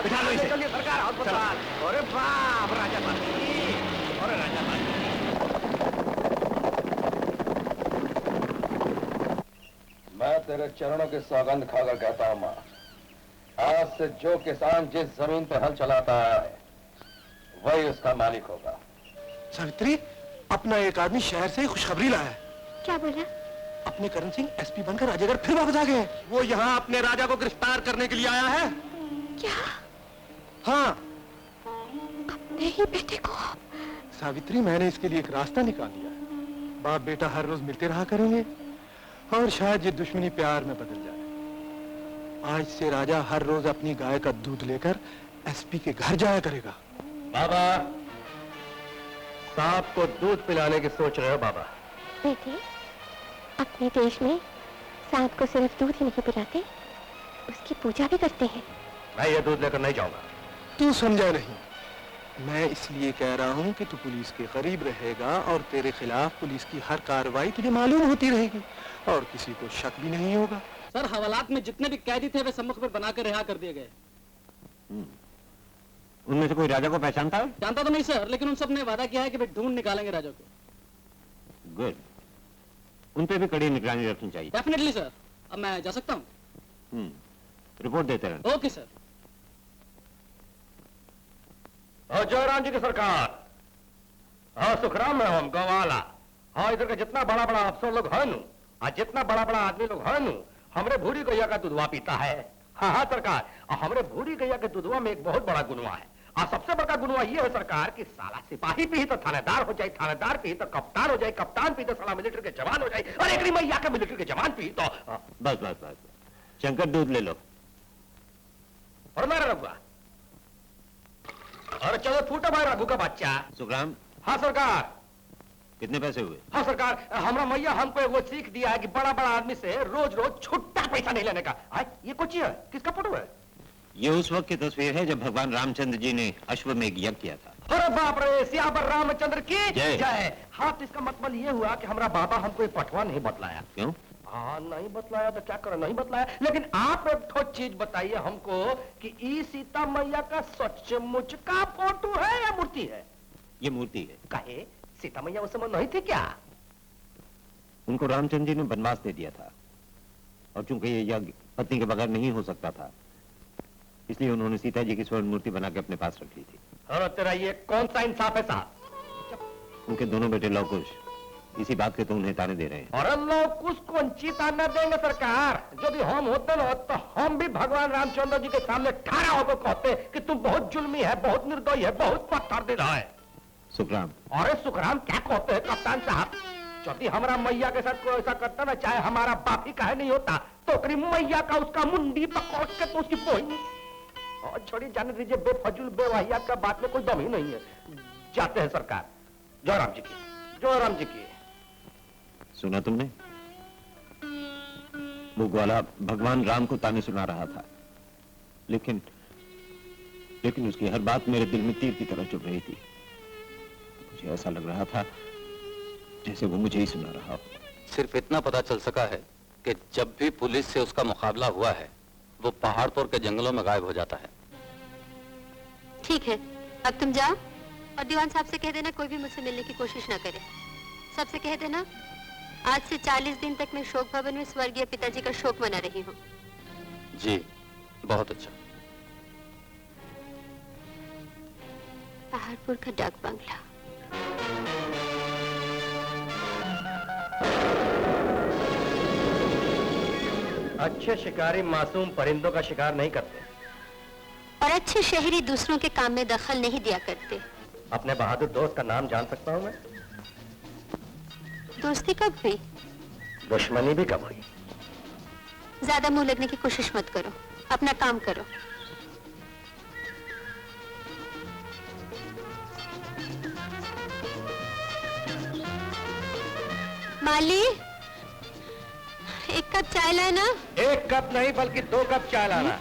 [SPEAKER 2] बिठा लो इसे।
[SPEAKER 10] चलिए सरकार, अरे बाप, राजा बाजी, अरे राजा बाजी।
[SPEAKER 3] मैं तेरे चरणों की सौगंध खाकर कहता हूँ माँ, आज से जो किसान जिस जमीन पे हल चलाता है वही उसका मालिक होगा।
[SPEAKER 11] सावित्री, अपना एक आदमी शहर से खुशखबरी लाया है।
[SPEAKER 9] क्या बोला?
[SPEAKER 11] अपने करण सिंह एसपी बनकर राजागढ़ फिर वापस आ गए। वो यहाँ अपने राजा को गिरफ्तार करने के लिए आया है।
[SPEAKER 9] क्या?
[SPEAKER 11] हाँ।
[SPEAKER 9] अपने ही बेटे को?
[SPEAKER 11] सावित्री, मैंने इसके लिए एक रास्ता निकाल दिया है। बाप बेटा हर रोज मिलते रहा करेंगे और शायद ये दुश्मनी प्यार में बदल जाए। आज से राजा हर रोज अपनी गाय का दूध लेकर एसपी के घर जाया करेगा।
[SPEAKER 3] बाबा, सांप को दूध पिलाने की सोच रहे हो बाबा?
[SPEAKER 9] बेटे, अपने देश में सांप को सिर्फ दूध ही नहीं पिलाते, उसकी पूजा भी करते हैं।
[SPEAKER 3] मैं ये दूध लेकर नहीं जाऊंगा।
[SPEAKER 11] तू समझा नहीं। मैं इसलिए कह रहा हूँ कि तू पुलिस के करीब रहेगा और तेरे खिलाफ पुलिस की हर कार्रवाई तुझे मालूम होती रहेगी और किसी को शक भी नहीं होगा।
[SPEAKER 1] सर, हवालात में जितने भी कैदी थे वे सम्मुख में बनाकर रिहा कर दिए गए।
[SPEAKER 7] उनमें से कोई राजा को पहचानता है?
[SPEAKER 1] जानता तो नहीं सर, लेकिन उन सब ने वादा किया है कि वे ढूंढ निकालेंगे राजा को।
[SPEAKER 7] गुड। उन पे भी कड़ी निगरानी रखनी चाहिए।
[SPEAKER 1] Definitely sir. अब मैं जा सकता हूँ?
[SPEAKER 7] रिपोर्ट देते रहना।
[SPEAKER 1] Okay sir.
[SPEAKER 3] और जयराम जी की सरकार, हाँ सुखराम में हम गवाला, हाँ इधर का जितना बड़ा बड़ा अफसर लोग है नु, हाँ जितना बड़ा बड़ा आदमी लोग है नु, हमरे भूरी गैया का दूधवा पीता है। हाँ हाँ सरकार, हमरे भूरी गैया के दूधवा में एक बहुत बड़ा गुनवा है। सबसे बड़ा गुनवा ये है सरकार कि साला सिपाही पी तो थानेदार हो जाए, थानेदार पी तो कप्तान हो जाए, कप्तान पी तो साला मिलिट्री के जवान हो जाए, और एक मैया के मिलिट्री के जवान पी तो
[SPEAKER 7] बस बस बस, शंकर दूध ले लो।
[SPEAKER 3] और मेरा रघुआ, और चलो फूटा भाई रघु का बच्चा।
[SPEAKER 7] सुखराम।
[SPEAKER 3] हाँ सरकार।
[SPEAKER 7] कितने पैसे हुए?
[SPEAKER 3] हाँ सरकार, हमारा मैया हमको वो सीख दिया है कि बड़ा बड़ा आदमी से रोज रोज छुट्टा पैसा नहीं लेने का। ये कुछ है, किसका फोटो है?
[SPEAKER 7] ये उस वक्त की तस्वीर है जब भगवान रामचंद्र जी ने अश्वमेघ यज्ञ किया था।
[SPEAKER 3] अरे बाप रे, सियावर रामचंद्र की
[SPEAKER 7] जय।
[SPEAKER 3] जय। हाँ, तो इसका मतलब ये हुआ कि हमारा बाबा हमको ये पटवा नहीं बतलाया।
[SPEAKER 7] क्यों?
[SPEAKER 3] हाँ, नहीं बतलाया तो क्या करें, नहीं बतलाया। लेकिन आप एक ठो चीज बताइए हमको कि ई सीता मैया का सचमुच का फोटो है या मूर्ति है?
[SPEAKER 7] ये मूर्ति है।
[SPEAKER 3] कहे सीता मैया उस समय नहीं थी क्या?
[SPEAKER 7] उनको रामचंद्र जी ने वनवास दे दिया था और चूंकि ये यज्ञ पत्नी के बगैर नहीं हो सकता था, इसलिए उन्होंने सीता जी की स्वर्ण मूर्ति बना के अपने पास रख ली थी।
[SPEAKER 3] और तेरा ये कौन सा इंसाफ है साहब?
[SPEAKER 7] उनके दोनों बेटे लवकुश इसी बात के तो उन्हें ताने दे रहे हैं।
[SPEAKER 3] और लवकुश कौन सी ताना देंगे सरकार? यदि हम होते ना तो हम भी भगवान रामचंद्र जी के सामने खड़ा होकर कहते कि तू बहुत जुल्मी है, बहुत निर्दयी है, बहुत पत्थर दे रहा है।
[SPEAKER 7] सुखराम।
[SPEAKER 3] अरे सुखराम क्या कहते हैं कप्तान साहब? यदि हमारा मैया के साथ कोई ऐसा करता ना, चाहे हमारा बाप ही काहे नहीं होता, तो करीब मैया का उसका मुंडी पकड़ के तो उसकी पोई और छोड़ी जाने दीजिए। बेफजूल बेवहिया का बात में कोई दम ही नहीं है। जाते हैं सरकार। जयराम जी की, जयराम जी की।
[SPEAKER 7] सुना तुमने? वो ग्वाला भगवान राम को ताने सुना रहा था, लेकिन उसकी हर बात मेरे दिल में तीर की तरह चुभ रही थी। मुझे ऐसा लग रहा था जैसे वो मुझे ही सुना रहा हो।
[SPEAKER 4] सिर्फ इतना पता चल सका है कि जब भी पुलिस से उसका मुकाबला हुआ है, वो पहाड़पुर के जंगलों में गायब हो जाता है।
[SPEAKER 9] ठीक है, अब तुम जाओ और दीवान साहब से कह देना कोई भी मुझसे मिलने की कोशिश ना करे। सबसे कह देना आज से 40 दिन तक मैं शोक भवन में स्वर्गीय पिताजी का शोक मना रही हूँ।
[SPEAKER 4] जी, बहुत अच्छा।
[SPEAKER 9] पहाड़पुर का डाक बंगला।
[SPEAKER 3] अच्छे शिकारी मासूम परिंदों का शिकार नहीं करते
[SPEAKER 9] और अच्छे शहरी दूसरों के काम में दखल नहीं दिया करते।
[SPEAKER 3] अपने बहादुर दोस्त का नाम जान सकता हूँ मैं?
[SPEAKER 9] दोस्ती कब हुई?
[SPEAKER 3] दुश्मनी भी कब हुई?
[SPEAKER 9] ज्यादा मुंह लगने की कोशिश मत करो, अपना काम करो। माली, एक कप चाय लाना।
[SPEAKER 3] एक कप नहीं बल्कि 2 कप चाय लाना।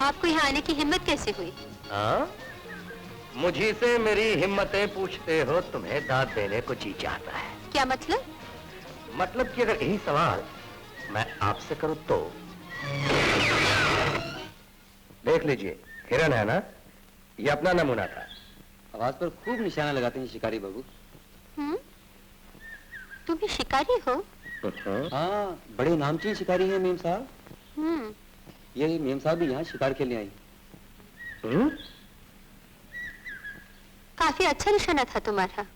[SPEAKER 9] आपको यहाँ आने की हिम्मत कैसे हुई?
[SPEAKER 3] हाँ? मुझे से मेरी हिम्मतें पूछते हो, तुम्हें दाद देने को जी चाहता है।
[SPEAKER 9] क्या मतलब?
[SPEAKER 3] मतलब कि अगर यही सवाल मैं आपसे करूं तो? देख लीजिए, हिरन है ना, ये अपना नमूना था।
[SPEAKER 4] आवाज पर खूब निशाना लगाते हैं शिकारी बाबू।
[SPEAKER 9] तुम भी शिकारी हो?
[SPEAKER 4] हाँ, बड़े नामचीन शिकारी हैं मेम साहब। ये मेम साहब भी यहाँ शिकार के लिए आई।
[SPEAKER 9] काफी अच्छा निशाना था तुम्हारा।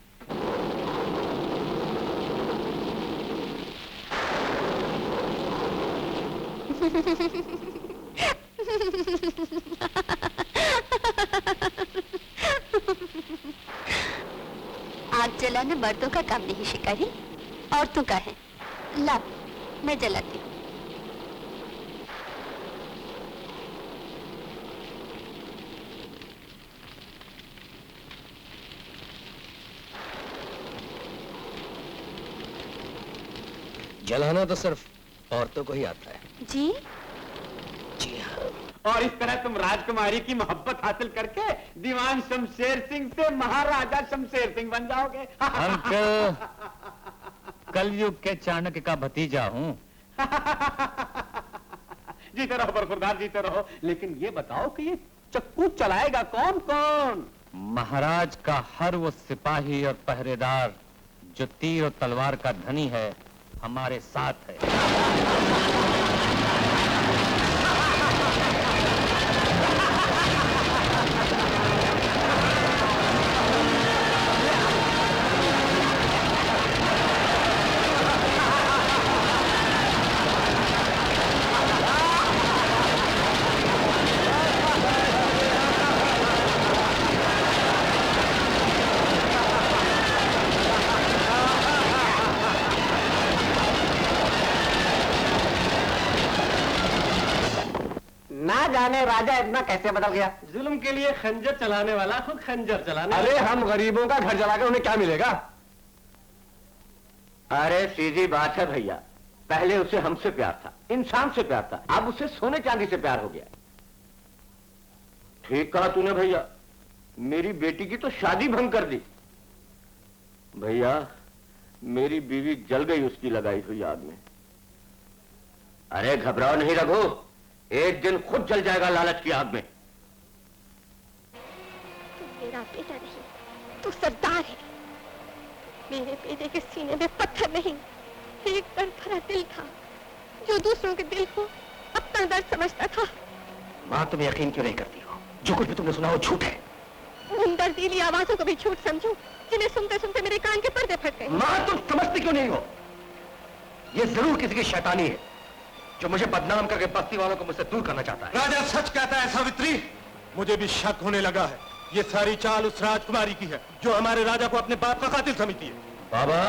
[SPEAKER 9] आग जलाना मर्दों का काम नहीं शिकारी, औरतों का है। ला, मैं जलाती हूँ।
[SPEAKER 3] जलाना तो सिर्फ औरतों को ही आता है।
[SPEAKER 9] जी?
[SPEAKER 3] जी हाँ।
[SPEAKER 10] और इस तरह तुम राजकुमारी की मोहब्बत हासिल करके दीवान शमशेर सिंह से महाराजा शमशेर सिंह बन जाओगे।
[SPEAKER 12] अंकल, कलयुग के चाणक्य का भतीजा हूँ।
[SPEAKER 10] जीते रहो बरखुरदार, जीते रहो। लेकिन ये बताओ कि ये चक्कू चलाएगा कौन कौन?
[SPEAKER 12] महाराज का हर वो सिपाही और पहरेदार जो तीर और तलवार का धनी है, हमारे साथ है।
[SPEAKER 10] ना जाने राजा इतना कैसे बदल गया।
[SPEAKER 3] जुल्म के लिए खंजर चलाने वाला खुद खंजर चलाने।
[SPEAKER 8] अरे हम गरीबों का घर जलाकर उन्हें क्या मिलेगा? अरे सीधी बात है भैया, पहले उसे हमसे प्यार था, इंसान से प्यार था, अब उसे सोने चांदी से प्यार हो गया। ठीक कहा तूने भैया, मेरी बेटी की तो शादी भंग कर दी। भैया मेरी बीवी जल गई उसकी लगाई हुई आग में। अरे घबराओ नहीं रघु, एक दिन खुद जल जाएगा लालच की आग में।
[SPEAKER 9] तू मेरा बेटा नहीं, तू सरदार है। मेरे बेटे के सीने में पत्थर नहीं, एक दर्द भरा दिल था, जो दूसरों के दिल को अपना दर्द समझता था।
[SPEAKER 8] माँ तुम यकीन क्यों नहीं करती हो? जो कुछ भी तुमने सुना वो झूठ है।
[SPEAKER 9] उन दर्दीली आवाजों को भी झूठ समझूं, जिन्हें सुनते सुनते मेरे कान के पर्दे फट गए।
[SPEAKER 8] माँ तुम समझती क्यों नहीं हो? ये जरूर किसी की शैतानी है, जो मुझे बदनाम करके बस्ती वालों को मुझसे दूर करना चाहता है।
[SPEAKER 11] राजा सच कहता है सावित्री, मुझे भी शक होने लगा है। ये सारी चाल उस राजकुमारी की है, जो हमारे राजा को अपने बाप का कातिल समझती है।
[SPEAKER 8] बाबा,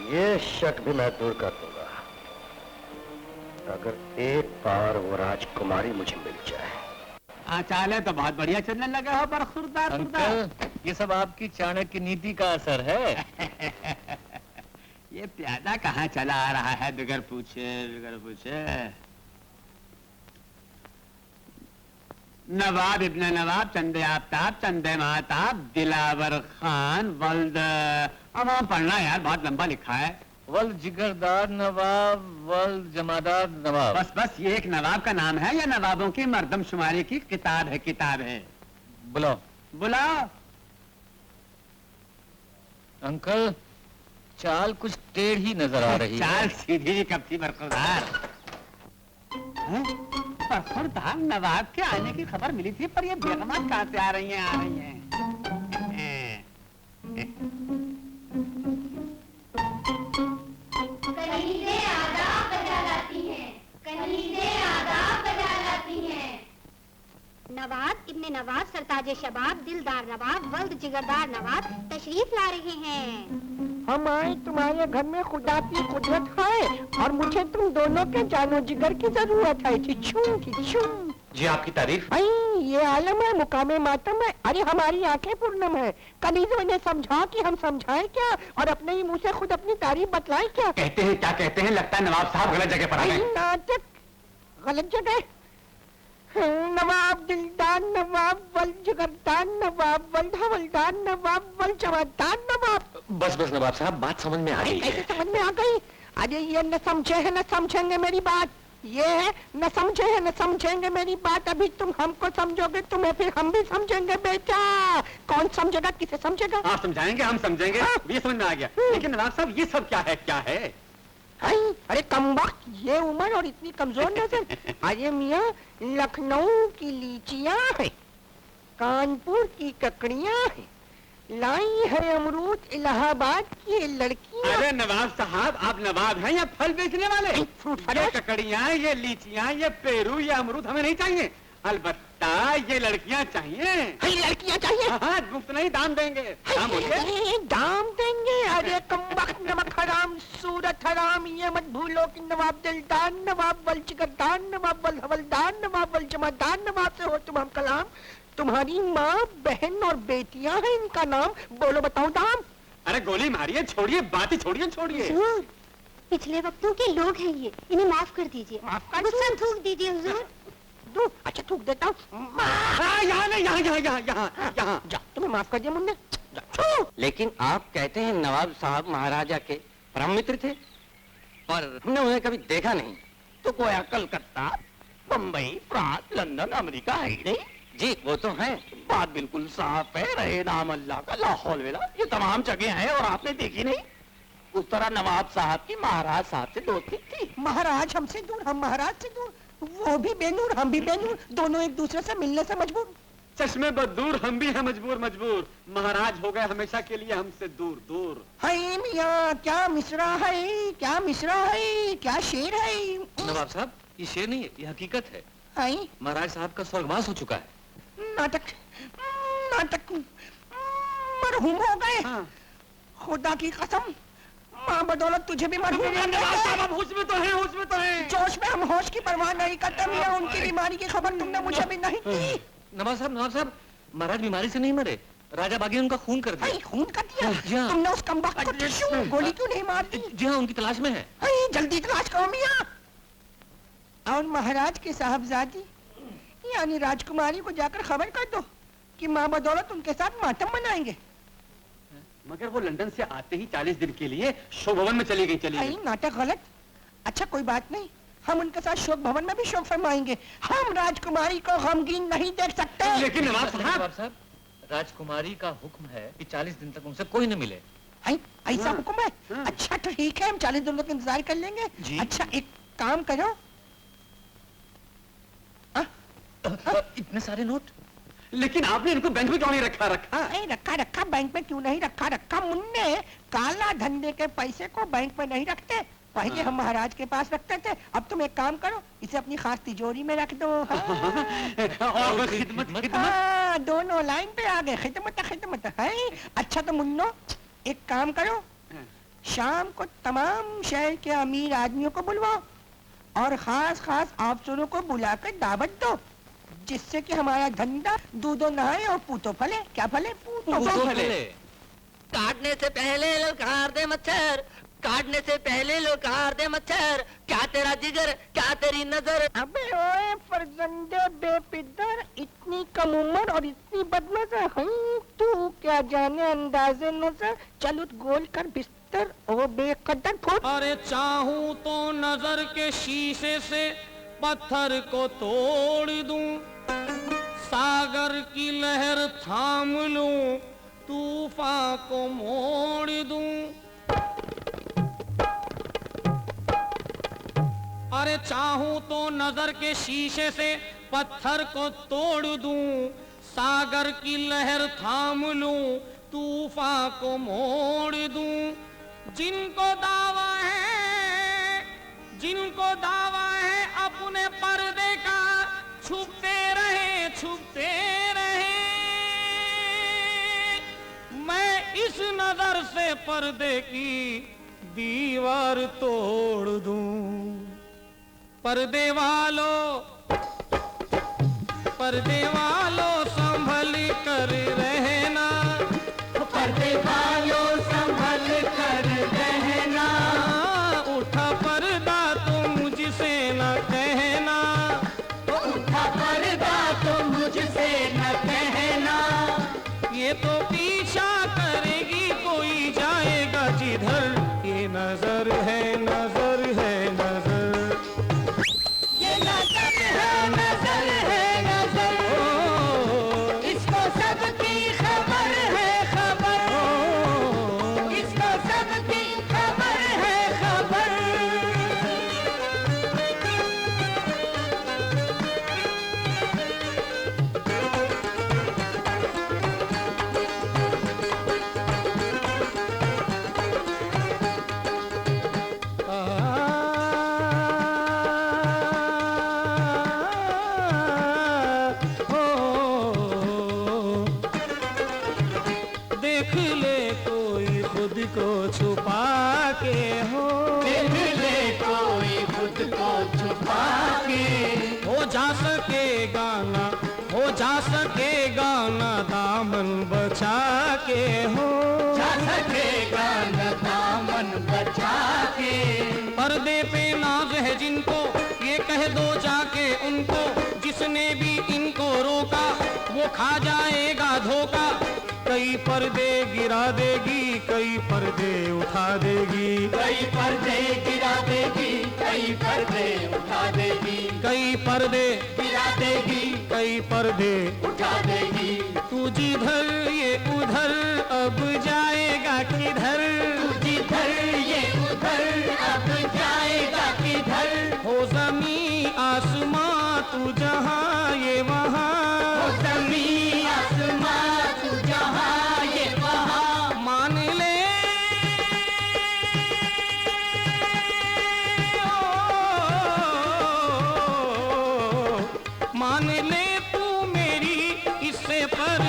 [SPEAKER 8] ये शक भी मैं दूर कर दूंगा, अगर एक बार वो राजकुमारी मुझे मिल जाए।
[SPEAKER 1] आचार्य तो बहुत बढ़िया चलने लगा हो, पर खुरदार
[SPEAKER 12] अंकल, ये सब आपकी चाणक्य नीति का असर है।
[SPEAKER 1] ये प्यादा कहाँ चला आ रहा है बगैर पूछे। नवाब इब्ने नवाब, चंदे आफ्ताब, चंदे महताब, दिलावर खान, वल्द। अब हम पढ़ना यार, बहुत लंबा लिखा है।
[SPEAKER 12] वल जिगरदार नवाब, वल जमादार नवाब।
[SPEAKER 1] बस ये एक नवाब का नाम है या नवाबों की मर्दमशुमारी की किताब है। बुलाओ।
[SPEAKER 12] अंकल, चाल कुछ टेढ़ी नजर आ रही है।
[SPEAKER 1] चाल सीधी कब थी बरखुरदार? बरखुरदार नवाब के आने की खबर मिली थी, पर ये बेगमात कहाँ से आ रही हैं?
[SPEAKER 13] कनीज़ें आदाब बजा लाती हैं।
[SPEAKER 9] नवाब इब्ने नवाब, सरताजे शबाब, दिलदार नवाब, वल्द जिगरदार नवाब तशरीफ ला रहे हैं।
[SPEAKER 10] हम आए तुम्हारे घर में खुदा की कुदरत है, और मुझे तुम दोनों के जानो जिगर की जरूरत है। किचूं।
[SPEAKER 8] जी आपकी तारीफ।
[SPEAKER 10] ये आलम है, मुकामे मातम है। अरे हमारी आंखें पूर्णम है। कनीज़ों ने समझा कि हम समझाएं क्या, और अपने ही मुंह से खुद अपनी तारीफ बतलाएं क्या?
[SPEAKER 1] क्या कहते हैं? लगता है नवाब साहब गलत जगह पर आ गए।
[SPEAKER 10] नाटक, गलत जगह। नवाब दिलदार नवाब, वल जिगरदार नवाब, वल हवलदार नवाब, वल जवादार नवाब।
[SPEAKER 8] बस नवाब साहब, बात समझ में आ गई है।
[SPEAKER 10] कैसे समझ में आ गई? अरे ये न समझे है न समझेंगे मेरी बात। ये है न समझे है न समझेंगे मेरी बात। अभी तुम हमको समझोगे, तुम्हें फिर हम भी समझेंगे बेटा। कौन समझेगा, किसे समझेगा?
[SPEAKER 1] आप समझाएंगे, हम समझेंगे। ये समझ में आ गया। लेकिन नवाब साहब, ये सब क्या है?
[SPEAKER 10] अरे कमबख्त, ये उम्र और इतनी कमजोर नजर। अरे मियाँ, लखनऊ की लीचियाँ हैं, कानपुर की ककड़ियाँ हैं, लाई है अमरूद इलाहाबाद की लड़कियाँ।
[SPEAKER 1] अरे नवाब साहब, आप नवाब हैं या फल बेचने वाले? ये ककड़ियाँ, ये लीचियाँ, ये पेरू, ये अमरूद हमें नहीं चाहिए। अलबत्ता ये लड़कियाँ चाहिए।
[SPEAKER 10] लड़कियाँ चाहिए?
[SPEAKER 1] हाँ, मुफ्त नहीं, दाम देंगे। दाम बोलिए।
[SPEAKER 10] दाम देंगे? अरे कमबख्त, नमक हराम, सूरत हराम। ये मत भूलो कि नवाब दिलदार नवाब, वल जिगरदार नवाब, वल हवलदार नवाब, वल जमादार नवाब से हो तुम हम कलाम। तुम्हारी माँ, बहन और बेटियां हैं, इनका नाम बोलो, बताओ दाम।
[SPEAKER 1] अरे गोली मारिए, छोड़िए, बातें छोड़िए।
[SPEAKER 9] पिछले वक्तों के लोग हैं ये, इन्हें माफ कर दीजिए। गुस्सा थूक दीजिए हुजूर।
[SPEAKER 10] अच्छा थूक देता हूँ।
[SPEAKER 1] यहाँ।
[SPEAKER 10] जा, तुम्हें माफ कर दिया मुन्ने।
[SPEAKER 8] लेकिन आप कहते हैं नवाब साहब महाराजा के परम मित्र थे, पर हमने उन्हें कभी देखा नहीं।
[SPEAKER 1] तो गोया Calcutta, Bombay, France, London, America है ही नहीं?
[SPEAKER 8] जी वो तो है।
[SPEAKER 1] बात बिल्कुल साफ है। रहे नाम अल्लाह का, ला हौल वला, ये तमाम जगह हैं और आपने देखी नहीं। उस तरह नवाब साहब की महाराज साहब से दोस्ती थी।
[SPEAKER 10] महाराज हमसे दूर, हम महाराज से दूर। वो भी बेनूर, हम भी बेनूर, दोनों एक दूसरे से मिलने से मजबूर।
[SPEAKER 1] चश्मे बदूर, हम भी हैं मजबूर। महाराज हो गए हमेशा के लिए हमसे दूर।
[SPEAKER 10] हाय मियाँ, क्या मिश्रा है, क्या शेर है।
[SPEAKER 12] नवाब साहब, ये शेर नहीं है, ये हकीकत है।
[SPEAKER 10] हाय,
[SPEAKER 12] महाराज साहब का स्वर्गवास हो चुका है।
[SPEAKER 10] नाटक मरहूम हो गए। खुदा की कसम, माँ बदौलत तुझे भी मरहूम
[SPEAKER 1] साहब, होश में तो हैं।
[SPEAKER 10] जोश में हम होश की परवाह नहीं करते मियाँ। उनकी बीमारी की खबर तुमने मुझे भी नहीं दी।
[SPEAKER 12] नवाब साहब, महाराज बीमारी से नहीं मरे, राजा बागी ने उनका खून कर दिया।
[SPEAKER 1] खून कर दिया?
[SPEAKER 12] जी हाँ।
[SPEAKER 1] तुमने उस कमबख्त को गोली क्यों नहीं मार दी?
[SPEAKER 12] जी हाँ, उनकी तलाश में है।
[SPEAKER 1] जल्दी तलाश करो मियां। और महाराज की साहबजादी यानी राजकुमारी को जाकर खबर कर दो कि माँ बदौलत उनके साथ मातम मनाएंगे।
[SPEAKER 12] मगर वो लंदन से आते ही 40 दिन के लिए शोक भवन में चली गई।
[SPEAKER 1] नाटक गलत। अच्छा कोई बात नहीं, हम उनके साथ शोक भवन में भी शोक फरमाएंगे। हम राजकुमारी को गमगीन नहीं देख सकते।
[SPEAKER 12] लेकिन नवाब साहब, राजकुमारी का हुक्म है कि 40 दिन तक उनसे कोई न मिले।
[SPEAKER 1] ऐसा हुक्म है? अच्छा तो ठीक है, हम 40 दिनों तक इंतजार कर लेंगे। अच्छा एक काम करो,
[SPEAKER 12] इतने सारे नोट, लेकिन आपने इनको बैंक में क्यों नहीं रखा?
[SPEAKER 1] रखा बैंक में क्यों नहीं रखा मुन्ने, काला धंधे के पैसे को बैंक में नहीं रखते। पहले हम महाराज के पास रखते थे, अब तुम एक काम करो, इसे अपनी खास तिजोरी में रख दो।
[SPEAKER 12] और खिदमत
[SPEAKER 1] दोनों लाइन पे आ गए, खिदमत है। अच्छा तो मुन्नो एक काम करो, शाम को तमाम शहर के अमीर आदमियों को बुलवाओ और खास अफसरों को बुलाकर दावत दो, जिससे कि हमारा धंधा दूधो नहाए और पूतो फले। क्या फले? पूतो फले।
[SPEAKER 5] काटने से पहले ललकार दे मच्छर, काटने से पहले ललकार दे मच्छर। क्या तेरा जिगर, क्या तेरी नजर।
[SPEAKER 1] अबे ओए फरजंदे बेपिदर, इतनी कम उम्र और इतनी बदनजर है तू, क्या जाने अंदाजे नजर। चल उठ गोल कर बिस्तर ओ बेकदर फुट।
[SPEAKER 14] अरे चाहूं तो नजर के शीशे से पत्थर को तोड़ दूं, सागर की लहर थाम लूं, तूफान को मोड़ दूं। अरे चाहूं तो नजर के शीशे से पत्थर को तोड़ दूं, सागर की लहर थाम लूं, तूफान को मोड़ दूं। जिनको दावा है अपने पर्दे का, छुपते रहे। मैं इस नजर से पर्दे की दीवार तोड़ दूं। पर्दे वालों संभल कर रहना, पर्दे वालों संभल कर रहना। उठा पर्दा तो मुझसे न कहना, उठा पर्दा तो मुझसे न कहना। ये तो पीछा करेगी कोई जाएगा जिधर, ये नजर है नजर है नजर, ये नजर है नजर है नजर। इसको सबकी खबर है खबर, इसको सबकी खबर है खबर। देख ले कोई खुद को छुपा के हो, देख ले कोई खुद को छुपा के। हो जा सकेगा ना दामन बचा के, हो जा सकेगा ना दामन बचा के। पर्दे पे नाज है जिनको, ये कह दो जाके उनको, जिसने भी इनको रोका वो खा जाएगा धोखा। कई पर्दे गिरा देगी, कई पर्दे उठा देगी, कई पर्दे गिरा देगी, कई पर्दे उठा देगी, कई पर्दे गिरा देगी, कई पर्दे उठा देगी। तू जिधर ये उधर अब जाएगा किधर, तू जिधर ये उधर अब जाएगा किधर। हो ज़मीं आसमां तू जहां ये वहां, हो ज़मीं आसमां तू जहां ये वहां। मान ले मान ले तू मेरी इससे पर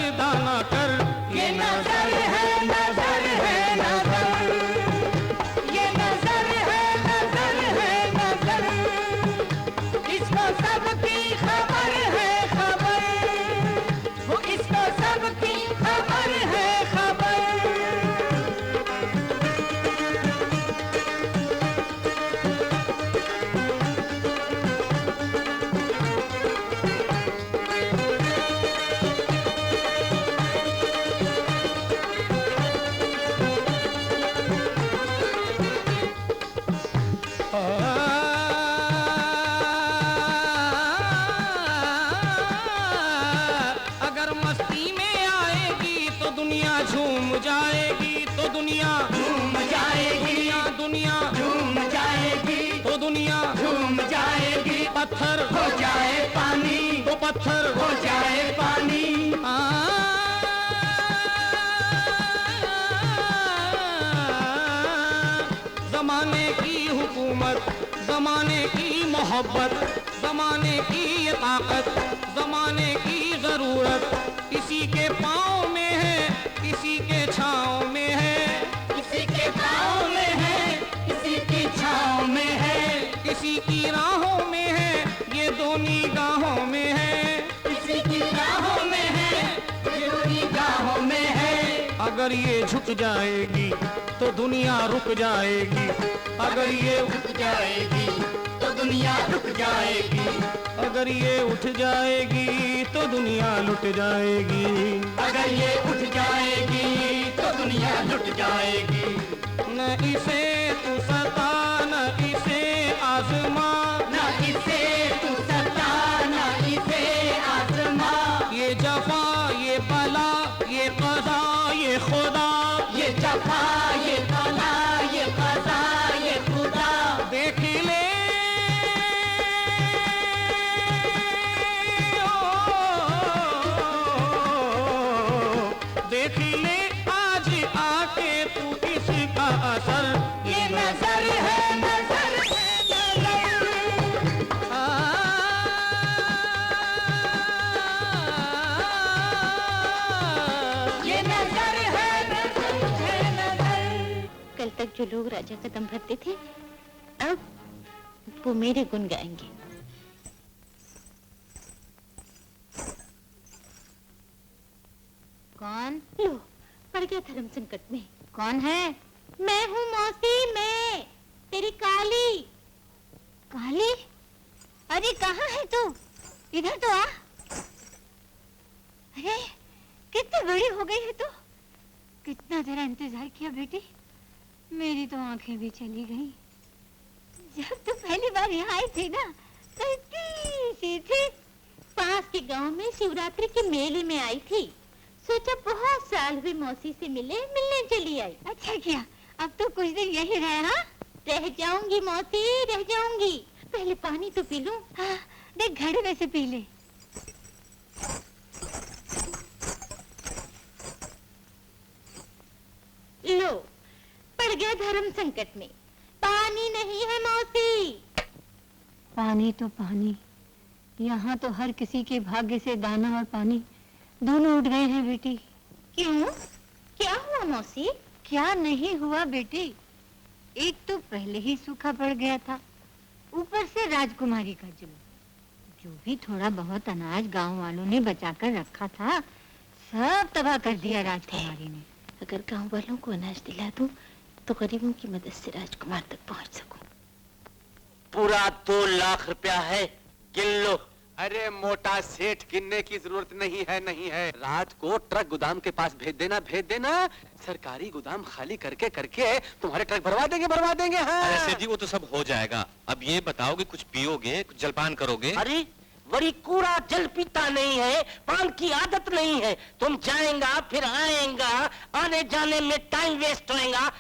[SPEAKER 14] जमाने की हुकूमत, जमाने की मोहब्बत, जमाने की ये ताकत, जमाने की जरूरत किसी के पाँव में है, किसी के छाँव में है, किसी के पाँव में है, किसी की छाँव में है, किसी की राहों में है, ये दो निगाहों में है, किसी की राहों में है, ये दो निगाहों में है। अगर ये झुक जाएगी तो दुनिया रुक जाएगी, अगर ये उठ जाएगी तो दुनिया रुक जाएगी, अगर ये उठ जाएगी तो दुनिया लुट जाएगी, अगर ये उठ जाएगी तो दुनिया लुट जाएगी। न इसे तू सता न इसे आजमा, न इसे तू सता न इसे आजमा, ये जफा ये बला ये कज़ा ये खुदा, ये जफा ये बला ये कज़ा ये खुदा। देख ले देख ले आज आके तू इसका असर, ये नजर है नजर है नजर। ये नजर है नजर है नजर।
[SPEAKER 5] कल तक जो लोग राजा का दम भरते थे, अब वो मेरे गुण गाएंगे। कौन? लो, पड़ गया धर्म संकट में। कौन है? मैं हूँ मौसी, मैं तेरी काली। काली? अरे कहाँ है तू? इधर तो आ। अरे कितनी बड़ी हो गई है तू। कितना तेरा इंतजार किया बेटी, मेरी तो आंखें भी चली गई। जब तू पहली बार यहाँ आई थी ना, तो इतनी सी थी। पास के गांव में शिवरात्रि के मेले में आई थी, सोचा बहुत साल हुए मौसी से मिलने चली आई। अच्छा किया, अब तो कुछ दिन यही रहे। हाँ, रह जाऊंगी मौसी, रह जाऊंगी। पहले पानी तो पी लूं। हाँ, देख घड़े में से पी ले। लो, पड़ गया धर्म संकट में। पानी नहीं है मौसी।
[SPEAKER 6] पानी तो पानी, यहाँ तो हर किसी के भाग्य से दाना और पानी दोनों उठ गए हैं बेटी।
[SPEAKER 5] क्यों? क्या हुआ मौसी?
[SPEAKER 6] क्या नहीं हुआ बेटी, एक तो पहले ही सूखा पड़ गया था, ऊपर से राजकुमारी का जुल्म। जो भी थोड़ा बहुत अनाज गांव वालों ने बचाकर रखा था, सब तबाह कर दिया राजकुमारी ने।
[SPEAKER 5] अगर गांव वालों को अनाज दिला दूं, तो गरीबों की मदद से राजकुमार तक पहुंच सकूं।
[SPEAKER 4] पूरा 2 लाख रुपया है, गिन लो। अरे मोटा सेठ, गिनने की जरूरत नहीं है, नहीं है। रात को ट्रक गोदाम के पास भेज देना, भेज देना। सरकारी गोदाम खाली करके करके तुम्हारे ट्रक भरवा देंगे। हाँ।
[SPEAKER 15] अरे सेठ जी, वो तो सब हो जाएगा। अब ये बताओ कि कुछ पियोगे, कुछ जलपान करोगे?
[SPEAKER 10] अरे वरी कूड़ा जल पीता नहीं है, पान की आदत नहीं है। तुम जाएगा फिर आएगा, आने जाने में टाइम वेस्ट होएगा।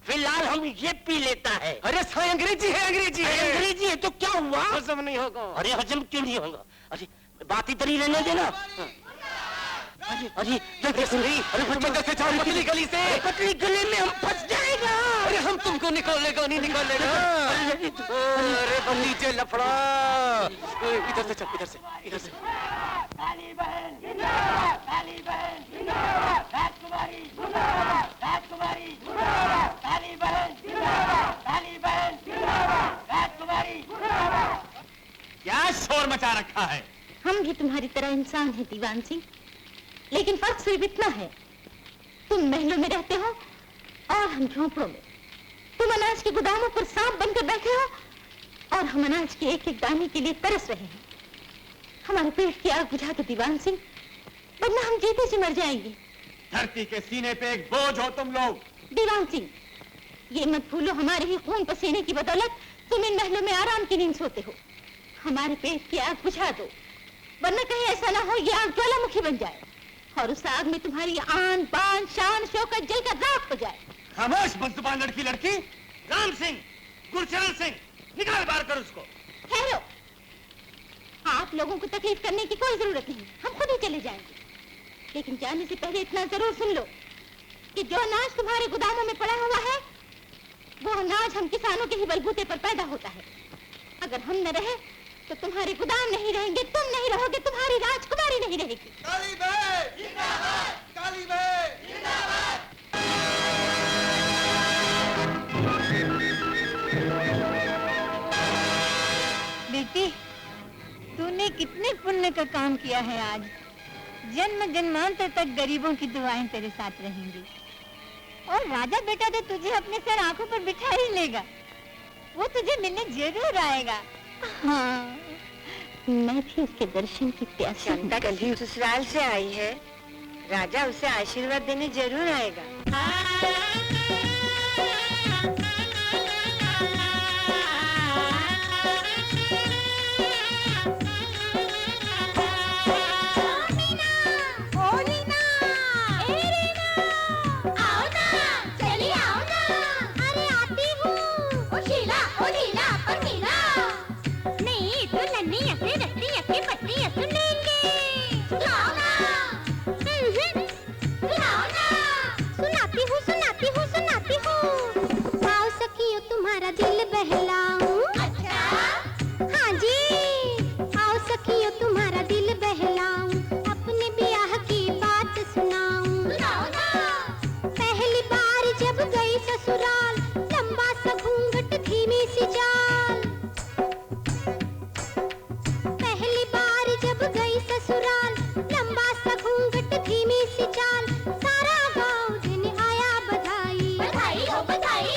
[SPEAKER 10] फिलहाल हम ये पी लेता है।
[SPEAKER 4] अरे अंग्रेजी है, अंग्रेजी है।
[SPEAKER 10] अंग्रेजी है तो क्या हुआ?
[SPEAKER 4] हजम नहीं होगा।
[SPEAKER 10] अरे हजम क्यों नहीं होगा? अरे बात इधर ही रहने देना। अरे जल्दी से नहीं, अरे
[SPEAKER 4] से जाओ, पतली गली से।
[SPEAKER 10] पतली गली में हम फंस जाएगा।
[SPEAKER 4] अरे हम तुमको निकालेगा नहीं, निकालेगा। अरे नीचे लफड़ा। इधर से चल, इधर से, इधर से।
[SPEAKER 10] काली बहन जिंदाबाद, काली बहन जिंदाबाद, राजकुमारी जिंदाबाद, राजकुमारी जिंदाबाद, काली बहन जिंदाबाद, काली बहन जिंदाबाद, राजकुमारी जिंदाबाद।
[SPEAKER 15] क्या शोर मचा रखा है?
[SPEAKER 5] हम भी तुम्हारी तरह इंसान हैं दीवान सिंह, लेकिन फर्क सिर्फ इतना है, तुम महलों में रहते हो और हम झोंपड़ों में। तुम अनाज के गोदामों पर सांप बनकर बैठे हो और हम अनाज के एक एक दाने के लिए तरस रहे हैं। हमारे पेट की आग बुझा दो दीवान सिंह, वरना हम जीते जी मर जाएंगे।
[SPEAKER 15] धरती के सीने पे एक बोझ हो तुम लोग।
[SPEAKER 5] दीवान सिंह, ये मत भूलो, हमारे ही खून पसीने की बदौलत तुम इन महलों में आराम की नींद सोते हो। हमारे पेट की आग बुझा दो, वरना कहीं ऐसा ना हो ये आग ज्वालामुखी बन जाए और उस आग में तुम्हारी आन बान शान शौकत जलकर राख हो जाए।
[SPEAKER 15] खामोश बदजुबान लड़की। राम सिंह, गुरचरण सिंह, निकाल बाहर कर उसको।
[SPEAKER 5] ठहरो, आप लोगों को तकलीफ करने की कोई जरूरत नहीं, हम खुद ही चले जाएंगे। लेकिन जाने से पहले इतना जरूर सुन लो कि जो अनाज तुम्हारे गोदामों में पड़ा हुआ है, वो अनाज हम किसानों के ही बलबूते पर पैदा होता है। अगर हम न रहे तो तुम्हारे गुलाम नहीं रहेंगे, तुम नहीं रहोगे, तुम्हारी राजकुमारी नहीं रहेगी।
[SPEAKER 15] काली बहन जिंदाबाद, काली बहन जिंदाबाद।
[SPEAKER 6] बेटी, तूने कितने पुण्य का काम किया है आज। जन्म जन्मांतर तक गरीबों की दुआएं तेरे साथ रहेंगी। और राजा बेटा तो तुझे अपने सर आंखों पर बिठा ही लेगा। वो तुझे मिलने जरूर आएगा।
[SPEAKER 5] हाँ, मैं भी उसके दर्शन की प्यासी हूँ।
[SPEAKER 6] शांता कल ही ससुराल से आई है, राजा उसे आशीर्वाद देने जरूर आएगा।
[SPEAKER 9] तुम्हारा दिल बहलाऊं। अच्छा? हाँ जी, आओ सखियो तुम्हारा दिल बहलाऊं, अपने ब्याह की बात सुनाऊं। सुनाओ ना। पहली बार जब गई ससुराल, लंबा सा घूंघट धीमी सी चाल। पहली बार जब गई ससुराल, लंबा सा घूंघट धीमी सी चाल। सारा गाँव देने आया बधाई। बधाई हो बधाई।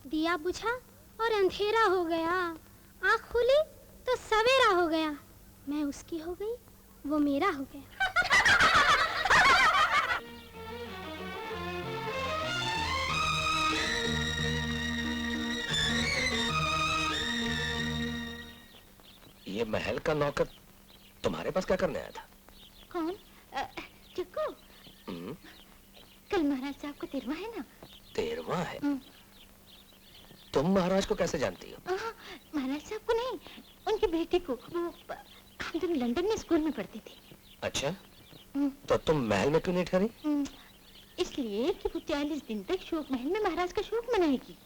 [SPEAKER 9] दिया बुझा और अंधेरा हो गया। आँख खुली तो सवेरा हो गया। मैं उसकी हो गई, वो मेरा हो गया।
[SPEAKER 15] ये महल का नौकर तुम्हारे पास क्या करने आया था?
[SPEAKER 5] कौन? चिक्कू? कल महाराज साहब को 13वां है ना?
[SPEAKER 16] 13वां है? तुम महाराज को कैसे जानती हो?
[SPEAKER 5] महाराज साहब को नहीं, उनकी बेटी को। वो हम दोनों लंदन में स्कूल में पढ़ते थे।
[SPEAKER 16] अच्छा, तो तुम महल में क्यों नहीं ठहरी?
[SPEAKER 5] इसलिए कि वो 40 दिन तक शोक महल में महाराज का शोक मनाएगी।